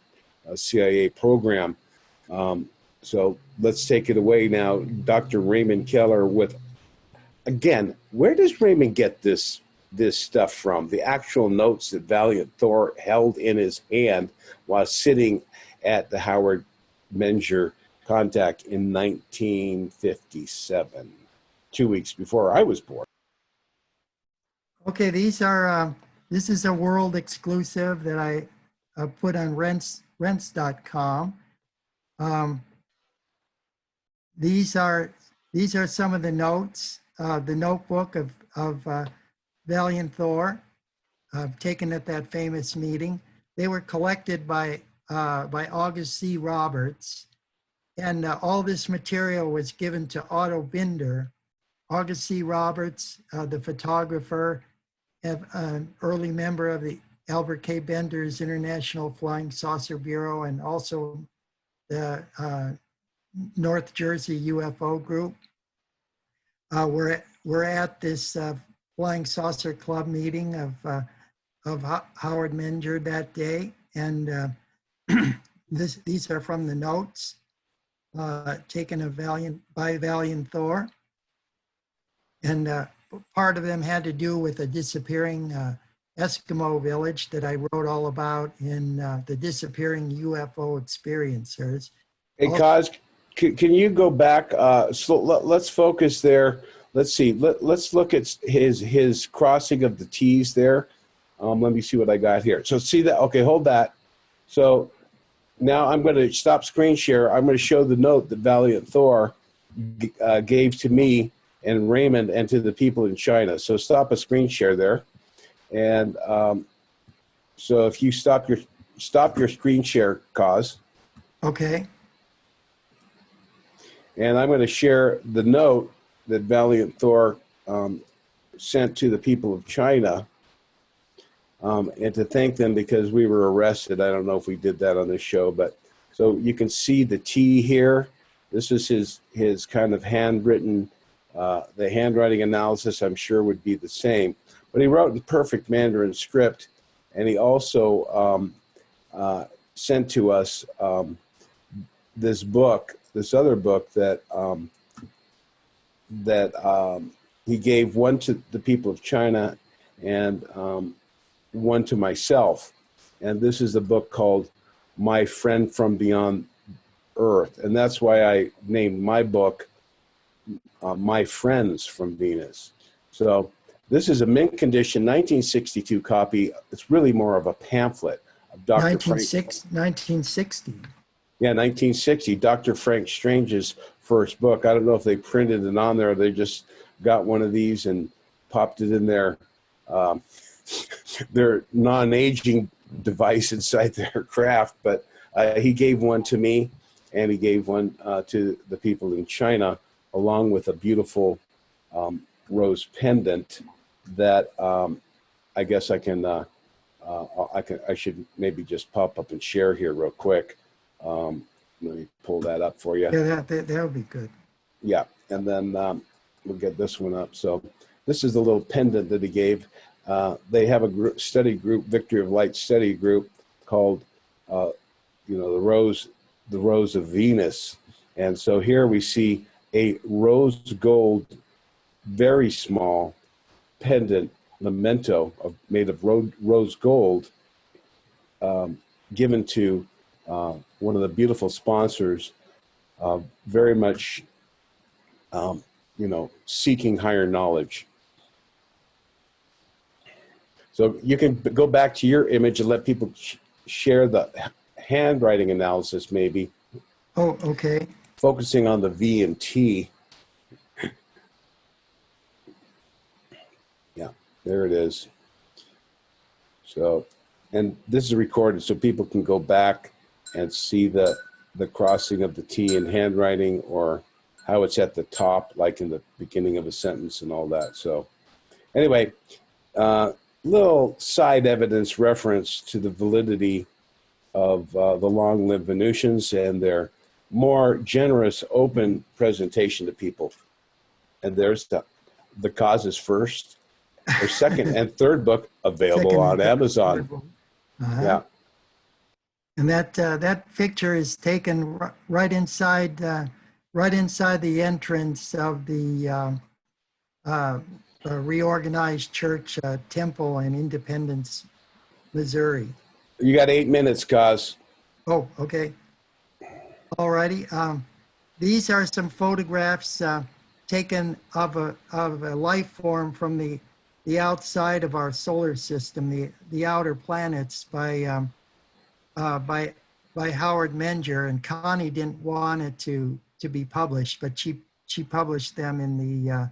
CIA program. So let's take it away now. Dr. Raymond Keller with, again, where does Raymond get this stuff from? The actual notes that Valiant Thor held in his hand while sitting at the Howard Menger contact in 1957, 2 weeks before I was born. Okay, these are, this is a world exclusive that I put on rents.com. These are some of the notes, the notebook of Valiant Thor, taken at that famous meeting. They were collected by August C. Roberts, and all this material was given to Otto Binder. August C. Roberts, the photographer, an early member of the Albert K. Bender's International Flying Saucer Bureau, and also the North Jersey UFO group. We're at this Flying Saucer Club meeting of Howard Menger that day, and these are from the notes taken by Valiant Thor, and part of them had to do with a disappearing Eskimo village that I wrote all about in the Disappearing UFO Experiencers. Hey, Kaz, can you go back? So let's focus there. Let's see. Let's look at his crossing of the T's there. Let me see what I got here. So see that? Okay, hold that. So now I'm going to stop screen share. I'm going to show the note that Valiant Thor gave to me and Raymond and to the people in China. So stop a screen share there. And so if you stop your screen share, Kaz. Okay. And I'm going to share the note that Valiant Thor sent to the people of China, and to thank them because we were arrested. I don't know if we did that on this show, but so you can see the T here. This is his kind of handwritten, the handwriting analysis I'm sure would be the same. But he wrote in perfect Mandarin script, and he also sent to us this book, this other book that he gave, one to the people of China and one to myself. And this is a book called My Friend from Beyond Earth. And that's why I named my book My Friends from Venus. So this is a mint condition 1962 copy. It's really more of a pamphlet of Dr. 1960. Yeah, 1960, Dr. Frank Strange's first book. I don't know if they printed it on there or they just got one of these and popped it in their non-aging device inside their craft. But he gave one to me, and he gave one to the people in China, along with a beautiful rose pendant that I guess I should maybe just pop up and share here real quick. Let me pull that up for you. Yeah, that would be good. Yeah, and then we'll get this one up. So this is the little pendant that he gave. They have a study group, Victory of Light study group, called the Rose of Venus. And so here we see a rose gold, very small pendant memento made of rose gold, given to one of the beautiful sponsors, very much, seeking higher knowledge. So you can go back to your image and let people share the handwriting analysis, maybe. Oh, okay. Focusing on the V and T. Yeah, there it is. So, and this is recorded so people can go back and see the crossing of the T in handwriting, or how it's at the top, like in the beginning of a sentence and all that. So anyway, little side evidence reference to the validity of the long-lived Venusians and their more generous, open presentation to people. And there's the Causes First, their second and third book available on Amazon. Yeah. And that picture is taken right inside the entrance of the reorganized church temple in Independence, Missouri. You got 8 minutes, Cause. Oh, okay. All righty. These are some photographs taken of a life form from the outside of our solar system, the outer planets, by Howard Menger. And Connie didn't want it to be published, but she published them in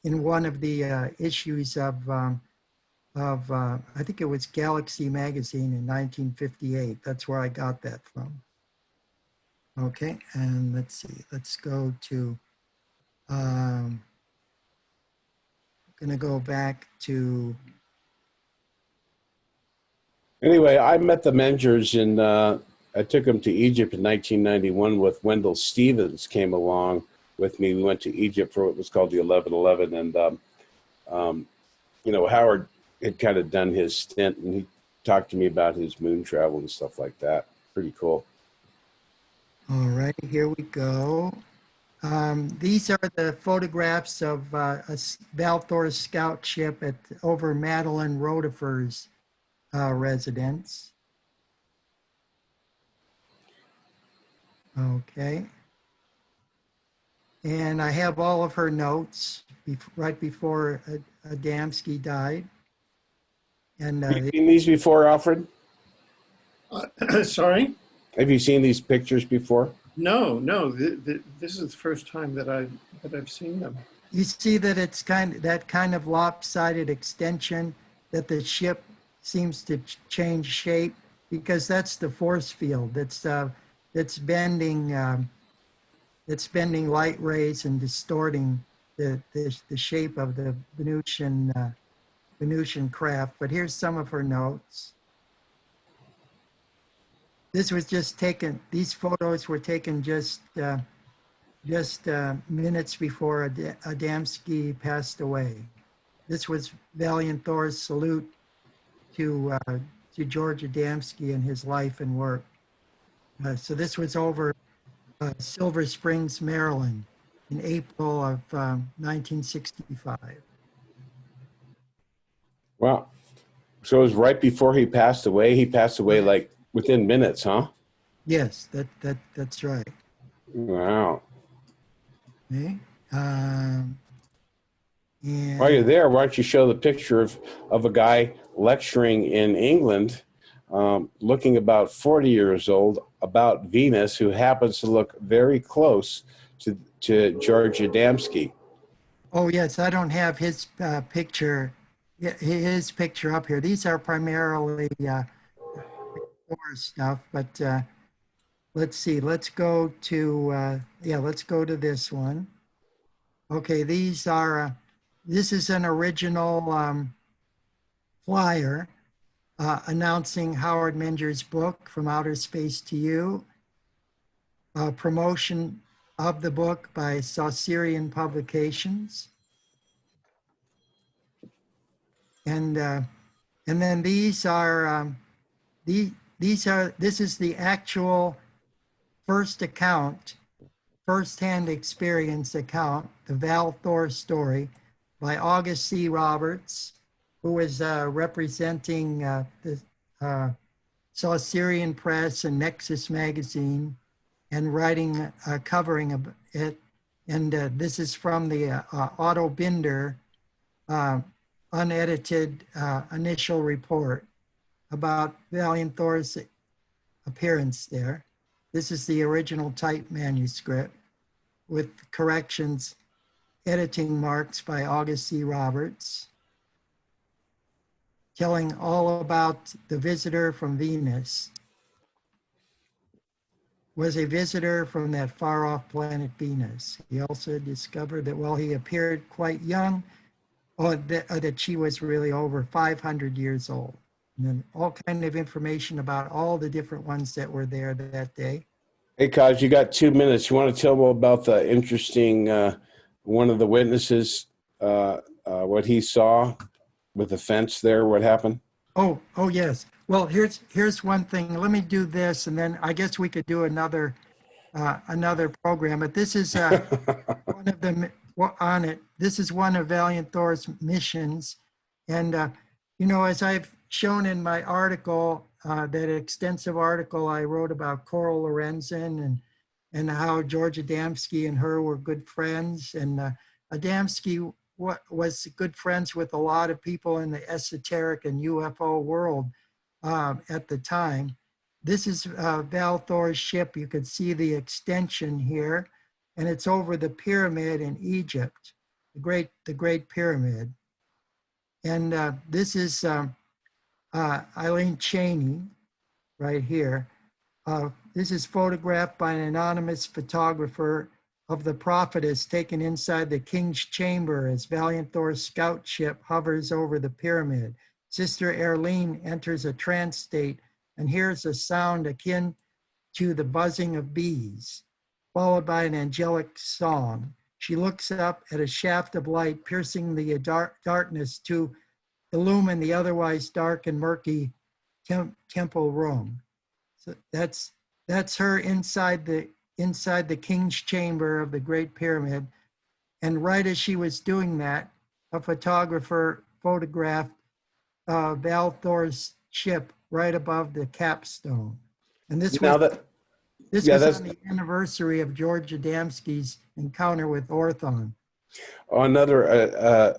one of the issues of I think it was Galaxy magazine in 1958. That's where I got that from. Okay, and let's see. Let's go to. I'm gonna go back to. Anyway, I met the Mengers in, I took them to Egypt in 1991 with Wendell Stevens came along with me. We went to Egypt for what was called the 11/11. And, you know, Howard had kind of done his stint, and he talked to me about his moon travel and stuff like that. Pretty cool. All right, here we go. These are the photographs of a Valthor scout ship over Madeline Rotifer's residence. Okay. And I have all of her notes right before Adamski died. And Have you seen these before, Alfred? Sorry? Have you seen these pictures before? No. This is the first time that I've seen them. you see that it's that kind of lopsided extension, that the ship seems to change shape, because that's the force field that's bending light rays and distorting the shape of the Venusian craft. But here's some of her notes. This was just taken, these photos were taken just minutes before Adamski passed away. This was Valiant Thor's salute to George Adamski and his life and work. So this was over Silver Springs, Maryland in April of 1965. Wow. So it was right before he passed away. He passed away like within minutes, huh? Yes, that's right. Wow. Okay. And while you're there, why don't you show the picture of a guy lecturing in England, looking about 40 years old, about Venus, who happens to look very close to George Adamski. Oh yes, I don't have his picture up here. These are primarily stuff, but let's see. Let's go to let's go to this one. Okay, these are. This is an original flyer announcing Howard Menger's book, From Outer Space to You. Promotion of the book by Saucerian Publications. And then these are this is the actual first-hand experience account, the Val Thor story by August C. Roberts, who was representing the Saucerian Press and Nexus magazine, and writing, covering it. And this is from the Otto Binder unedited initial report about Valiant Thor's appearance there. This is the original type manuscript with corrections, editing marks by August C. Roberts, telling all about the visitor from Venus. Was a visitor from that far-off planet Venus. He also discovered that while he appeared quite young, that she was really over 500 years old. And then all kind of information about all the different ones that were there that day. Hey, Kaj, you got 2 minutes. You want to tell them about the interesting, one of the witnesses, what he saw with the fence there, what happened? Oh, yes. Well, here's one thing. Let me do this, and then I guess we could do another program. But this is one of them on it. This is one of Valiant Thor's missions, and as I've shown in my article, that extensive article I wrote about Coral Lorenzen and how George Adamski and her were good friends, and Adamski was good friends with a lot of people in the esoteric and UFO world at the time. This is Val Thor's ship. You could see the extension here, and it's over the pyramid in Egypt, the Great Pyramid. And this is Eileen Cheney right here. This is photographed by an anonymous photographer of the prophetess taken inside the king's chamber as Valiant Thor's scout ship hovers over the pyramid. Sister Erlene enters a trance state and hears a sound akin to the buzzing of bees, followed by an angelic song. She looks up at a shaft of light piercing the darkness to illumine the otherwise dark and murky temple room. So that's her inside the king's chamber of the Great Pyramid. And right as she was doing that, a photographer photographed Val Thor's ship right above the capstone. And this was on the anniversary of George Adamski's encounter with Orthon. Another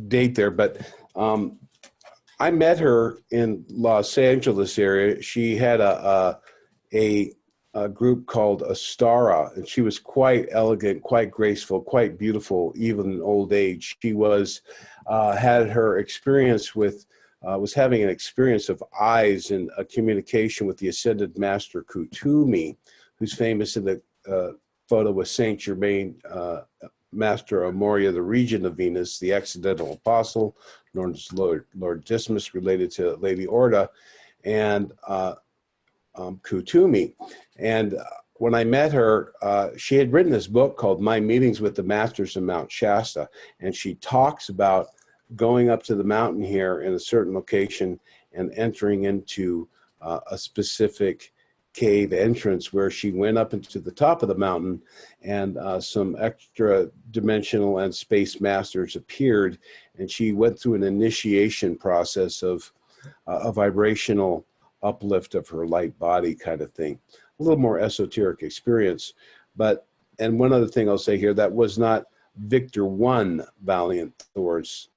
date there, but I met her in Los Angeles area. She had a group called Astara, and she was quite elegant, quite graceful, quite beautiful, even in old age. She was had her experience with was having an experience of eyes and a communication with the ascended master Kutumi, who's famous in the photo with Saint Germain, Master of Moria, the regent of Venus, the accidental apostle, known as Lord Dismas, related to Lady Orda, and Kutumi. And when I met her, she had written this book called My Meetings with the Masters of Mount Shasta, and she talks about going up to the mountain here in a certain location and entering into a specific cave entrance where she went up into the top of the mountain, and some extra dimensional and space masters appeared, and she went through an initiation process of a vibrational uplift of her light body kind of thing. A little more esoteric experience. And one other thing I'll say here, that was not Victor 1 Valiant Thor's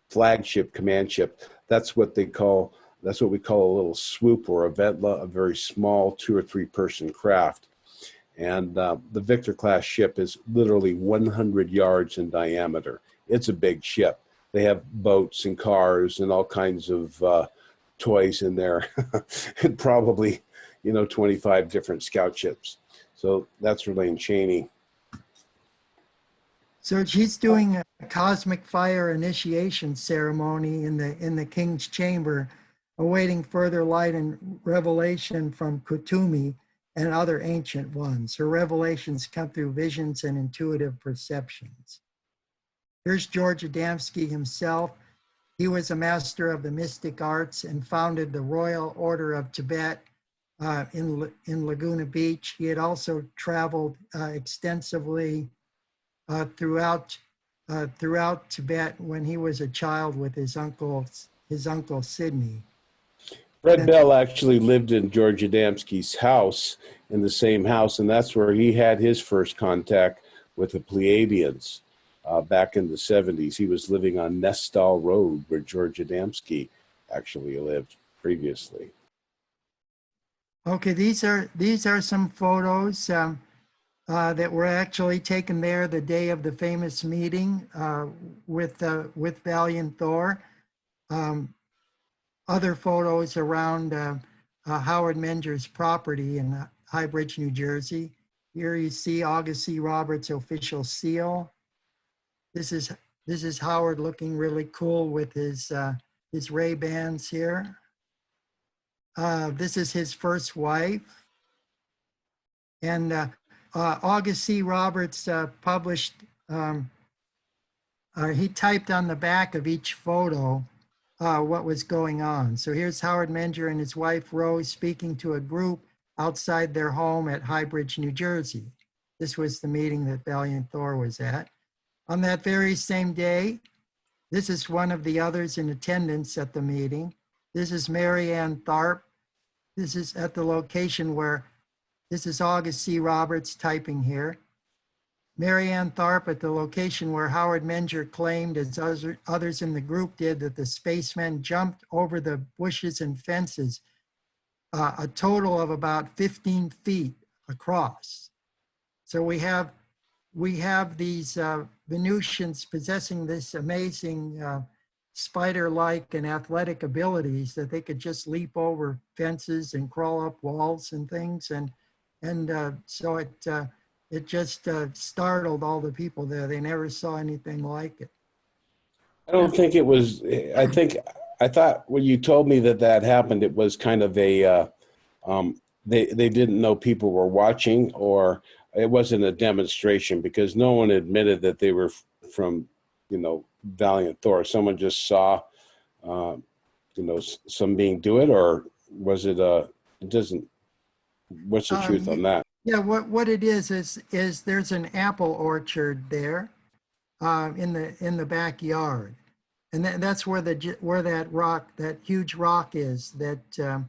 flagship command ship. That's what we call a little swoop or a Vetla, a very small 2 or 3 person craft. And the Victor class ship is literally 100 yards in diameter. It's a big ship. They have boats and cars and all kinds of toys in there, and probably 25 different scout ships. So that's Elaine Cheney. So she's doing a cosmic fire initiation ceremony in the king's chamber, awaiting further light and revelation from Kutumi and other ancient ones. Her revelations come through visions and intuitive perceptions. Here's George Adamski himself. He was a master of the mystic arts and founded the Royal Order of Tibet in Laguna Beach. He had also traveled extensively throughout Tibet when he was a child with his uncle Sidney. Fred Bell actually lived in George Adamski's house, in the same house, and that's where he had his first contact with the Pleiadians. back in the 70s. He was living on Nestall Road, where George Adamski actually lived previously. Okay, these are some photos that were actually taken there the day of the famous meeting with Valiant Thor. Other photos around Howard Menger's property in High Bridge, New Jersey. Here you see August C. Roberts' official seal. This is Howard looking really cool with his Ray-Bans here. This is his first wife. And August C. Roberts published, he typed on the back of each photo what was going on. So here's Howard Menger and his wife Rose speaking to a group outside their home at High Bridge, New Jersey. This was the meeting that Valiant Thor was at. On that very same day, this is one of the others in attendance at the meeting. This is Mary Ann Tharp. This is at the location where, this is August C. Roberts typing here. Mary Ann Tharp at the location where Howard Menger claimed, as others in the group did, that the spacemen jumped over the bushes and fences, a total of about 15 feet across. So we have these Venusians possessing this amazing spider-like and athletic abilities that they could just leap over fences and crawl up walls and things. And so it just startled all the people there. They never saw anything like it. I don't think it was, I thought when you told me that happened, it was kind of a, they didn't know people were watching, or it wasn't a demonstration, because no one admitted that they were from, Valiant Thor. Someone just saw, some being do it, or was it what's the truth on that? Yeah, what it is there's an apple orchard there in the backyard, and that's where that huge rock is that the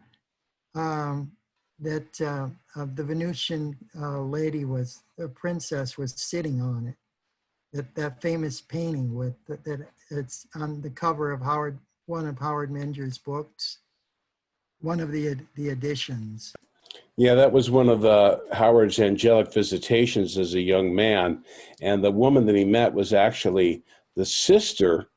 Venusian lady the princess was sitting on it. That famous painting that it's on the cover of one of Howard Menger's books, one of the editions. Yeah, that was one of Howard's angelic visitations as a young man. And the woman that he met was actually the sister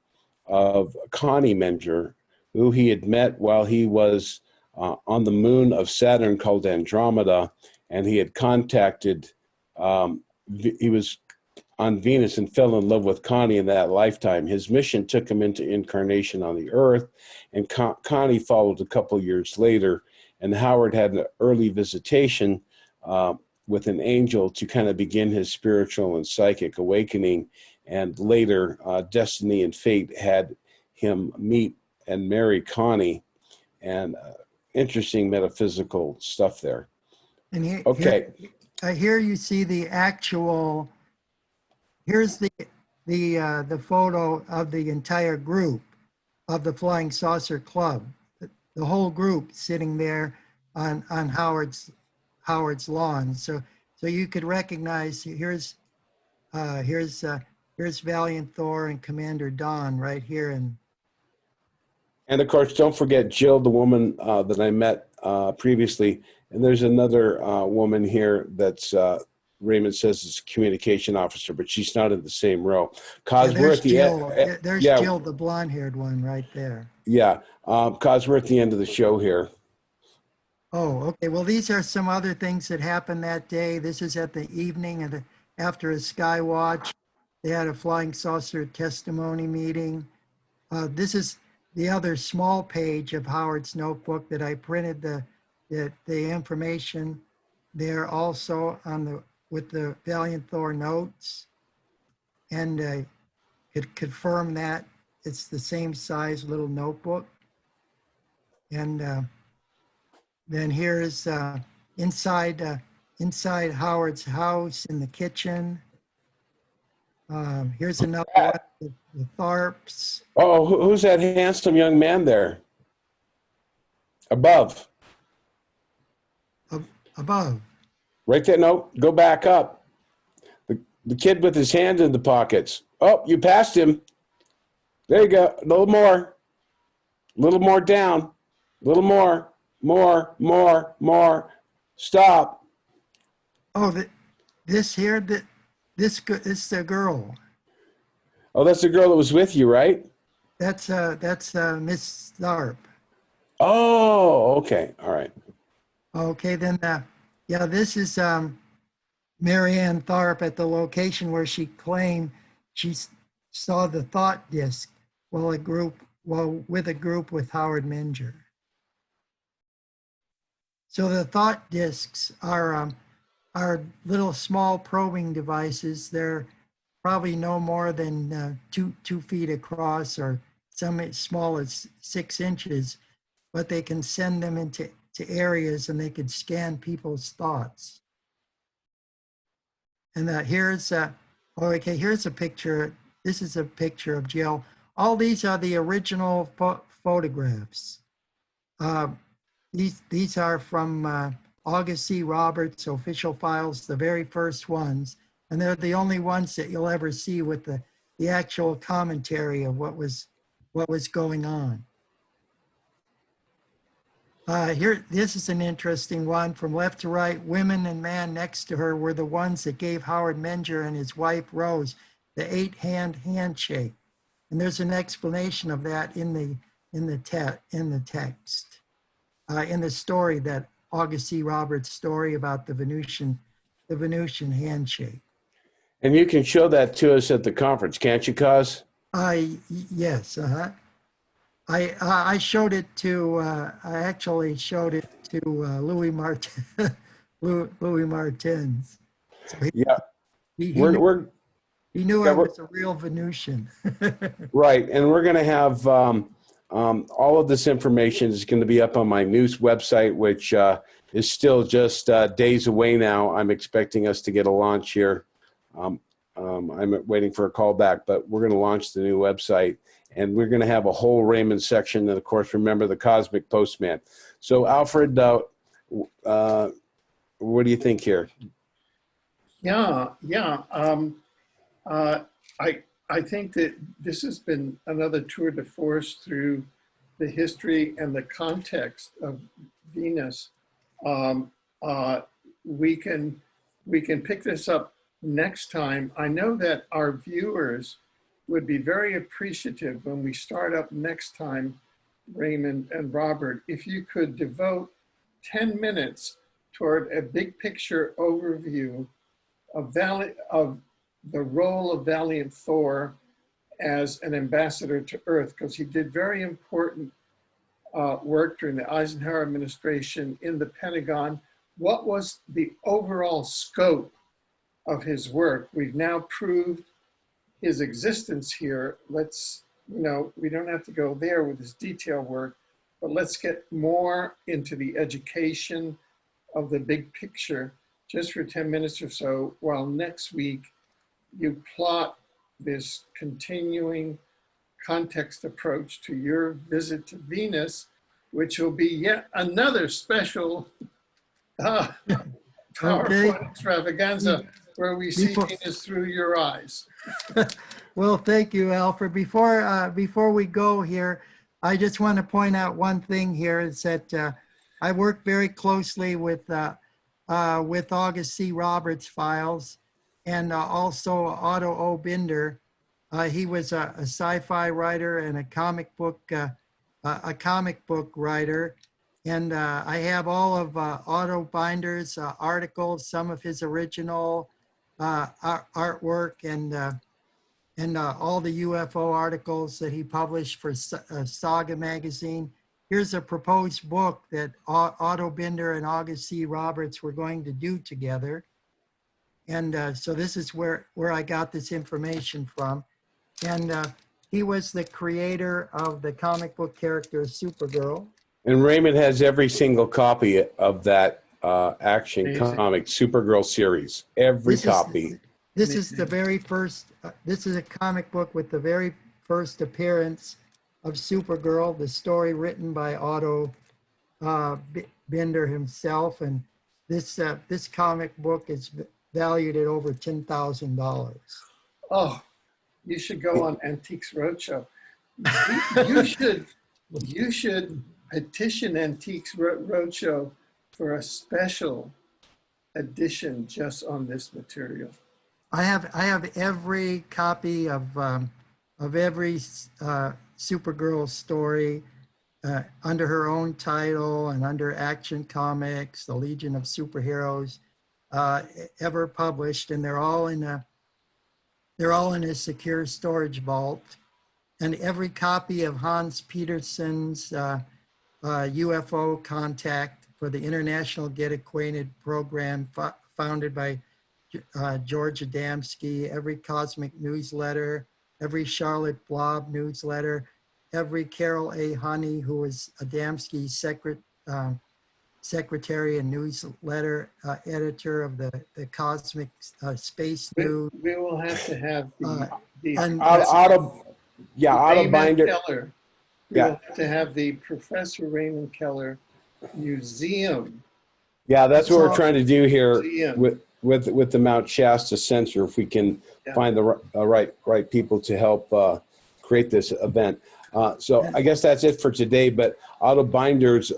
of Connie Menger, who he had met while he was on the moon of Saturn called Andromeda. And he had contacted, he was on Venus and fell in love with Connie in that lifetime. His mission took him into incarnation on the Earth, and Connie followed a couple years later. And Howard had an early visitation with an angel to kind of begin his spiritual and psychic awakening. And later, destiny and fate had him meet and marry Connie. And interesting metaphysical stuff there. And here you see the actual. Here's the photo of the entire group of the Flying Saucer Club. The whole group sitting there on Howard's lawn. So you could recognize here's Valiant Thor and Commander Don right here. And of course, don't forget Jill, the woman that I met previously. And there's another woman here that's Raymond says is a communication officer, but she's not in the same row. Cause we're at the end. There's Jill, the blonde-haired one right there. Yeah, cause we're at the end of the show here. Oh, okay. Well, these are some other things that happened that day. This is at the evening after a sky watch. They had a flying saucer testimony meeting. This is the other small page of Howard's notebook that I printed the information there also with the Valiant Thor notes, and could confirm that it's the same size little notebook. And then here's inside Howard's house in the kitchen. Here's another one, the Tharps. Oh, who's that handsome young man there? Above. Above. Right there. No, go back up. The kid with his hand in the pockets. Oh, you passed him. There you go. A little more. A little more down. A little more. More. Stop. Oh, this here, this is the girl. Oh, that's the girl that was with you, right? That's Miss Tharp. Oh, okay. All right. Okay, then, yeah, this is Marianne Tharp at the location where she claimed she saw the thought disc while with a group with Howard Menger. So the thought discs are little small probing devices. They're probably no more than 2 feet across, or some as small as 6 inches, but they can send them into areas and they could scan people's thoughts. And here's here's a picture. This is a picture of Jill. All these are the original photographs. These are from August C. Roberts' official files, the very first ones, and they're the only ones that you'll ever see with the actual commentary of what was going on. Here, this is an interesting one. From left to right, women and man next to her were the ones that gave Howard Menger and his wife Rose the 8-hand handshake, and there's an explanation of that in the text, in the story, that August C. Roberts story about the Venusian handshake. And you can show that to us at the conference, can't you, Cos? Yes. I showed it to, I actually showed it to Louis Martin, Louis Martins. So he knew I was a real Venusian. Right, and we're going to have all of this information is going to be up on my news website, which is still just days away now. I'm expecting us to get a launch here. I'm waiting for a call back, but we're going to launch the new website. And we're going to have a whole Raymond section, and of course, remember the Cosmic Postman. So, Alfred, what do you think here? Yeah. I think that this has been another tour de force through the history and the context of Venus. We can pick this up next time. I know that our viewers would be very appreciative when we start up next time, Raymond and Robert, if you could devote 10 minutes toward a big picture overview of the role of Valiant Thor as an ambassador to Earth, because he did very important work during the Eisenhower administration in the Pentagon. What was the overall scope of his work? We've now proved his existence here. Let's, we don't have to go there with his detail work, but let's get more into the education of the big picture just for 10 minutes or so, while next week you plot this continuing context approach to your visit to Venus, which will be yet another special PowerPoint extravaganza where we see Venus through your eyes. Well, thank you, Alfred. Before we go here, I just want to point out one thing here, is that I work very closely with August C. Roberts' files, and also Otto O. Binder. He was a sci-fi writer and a comic book writer. And I have all of Otto Binder's articles, some of his original artwork, and all the UFO articles that he published for Saga magazine. Here's a proposed book that Otto Binder and August C. Roberts were going to do together. And so this is where I got this information from. And he was the creator of the comic book character Supergirl. And Raymond has every single copy of that action Amazing. comic Supergirl series. Every copy. This is the very first, this is a comic book with the very first appearance of Supergirl, the story written by Otto Binder himself. And this comic book is valued at over $10,000. Oh, You should go on Antiques Roadshow. You should petition Antiques Roadshow for a special edition just on this material. I have every copy of every Supergirl story under her own title and under Action Comics, the Legion of Superheroes, ever published, and they're all in a secure storage vault. And every copy of Hans Petersen's UFO Contact for the International Get Acquainted program founded by George Adamski, every Cosmic newsletter, every Charlotte Blob newsletter, every Carol A. Honey, who was Adamski's secretary and newsletter editor of the Cosmic Space News. We will have to have the Auto binder. Keller. We will have to have the Professor Raymond Keller Museum. Yeah, that's what we're trying to do here Museum. with the Mount Shasta Center, if we can find the right people to help create this event. So I guess that's it for today, but Otto Binder's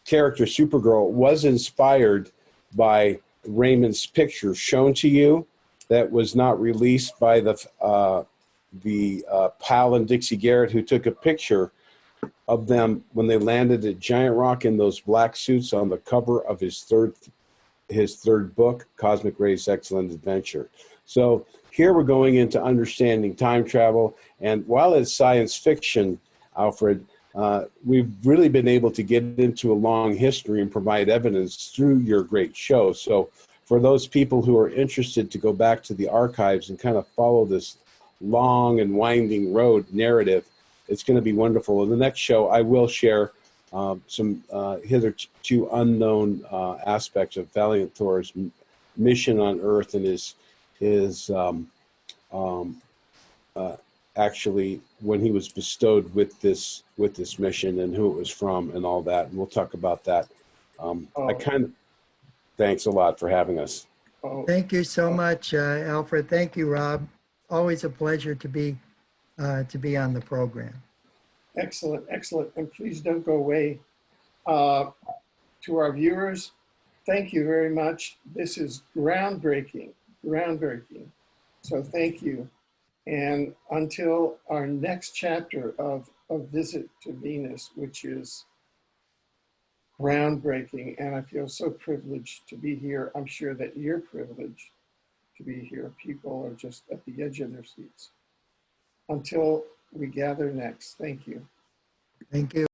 character Supergirl was inspired by Raymond's picture shown to you that was not released by the pal and Dixie Garrett, who took a picture of them when they landed at Giant Rock in those black suits on the cover of his third book, Cosmic Ray's Excellent Adventure. So here we're going into understanding time travel. And while it's science fiction, Alfred, we've really been able to get into a long history and provide evidence through your great show. So for those people who are interested to go back to the archives and kind of follow this long and winding road narrative, it's going to be wonderful. In the next show, I will share some hitherto unknown aspects of Valiant Thor's mission on Earth and his actually when he was bestowed with this mission and who it was from and all that. And we'll talk about that. Thanks a lot for having us. Thank you so much, Alfred. Thank you, Rob. Always a pleasure to be on the program. Excellent, excellent. And please don't go away. To our viewers, thank you very much. This is groundbreaking. So thank you. And until our next chapter of Visit to Venus, which is groundbreaking, and I feel so privileged to be here. I'm sure that you're privileged to be here. People are just at the edge of their seats. Until we gather next, thank you. Thank you.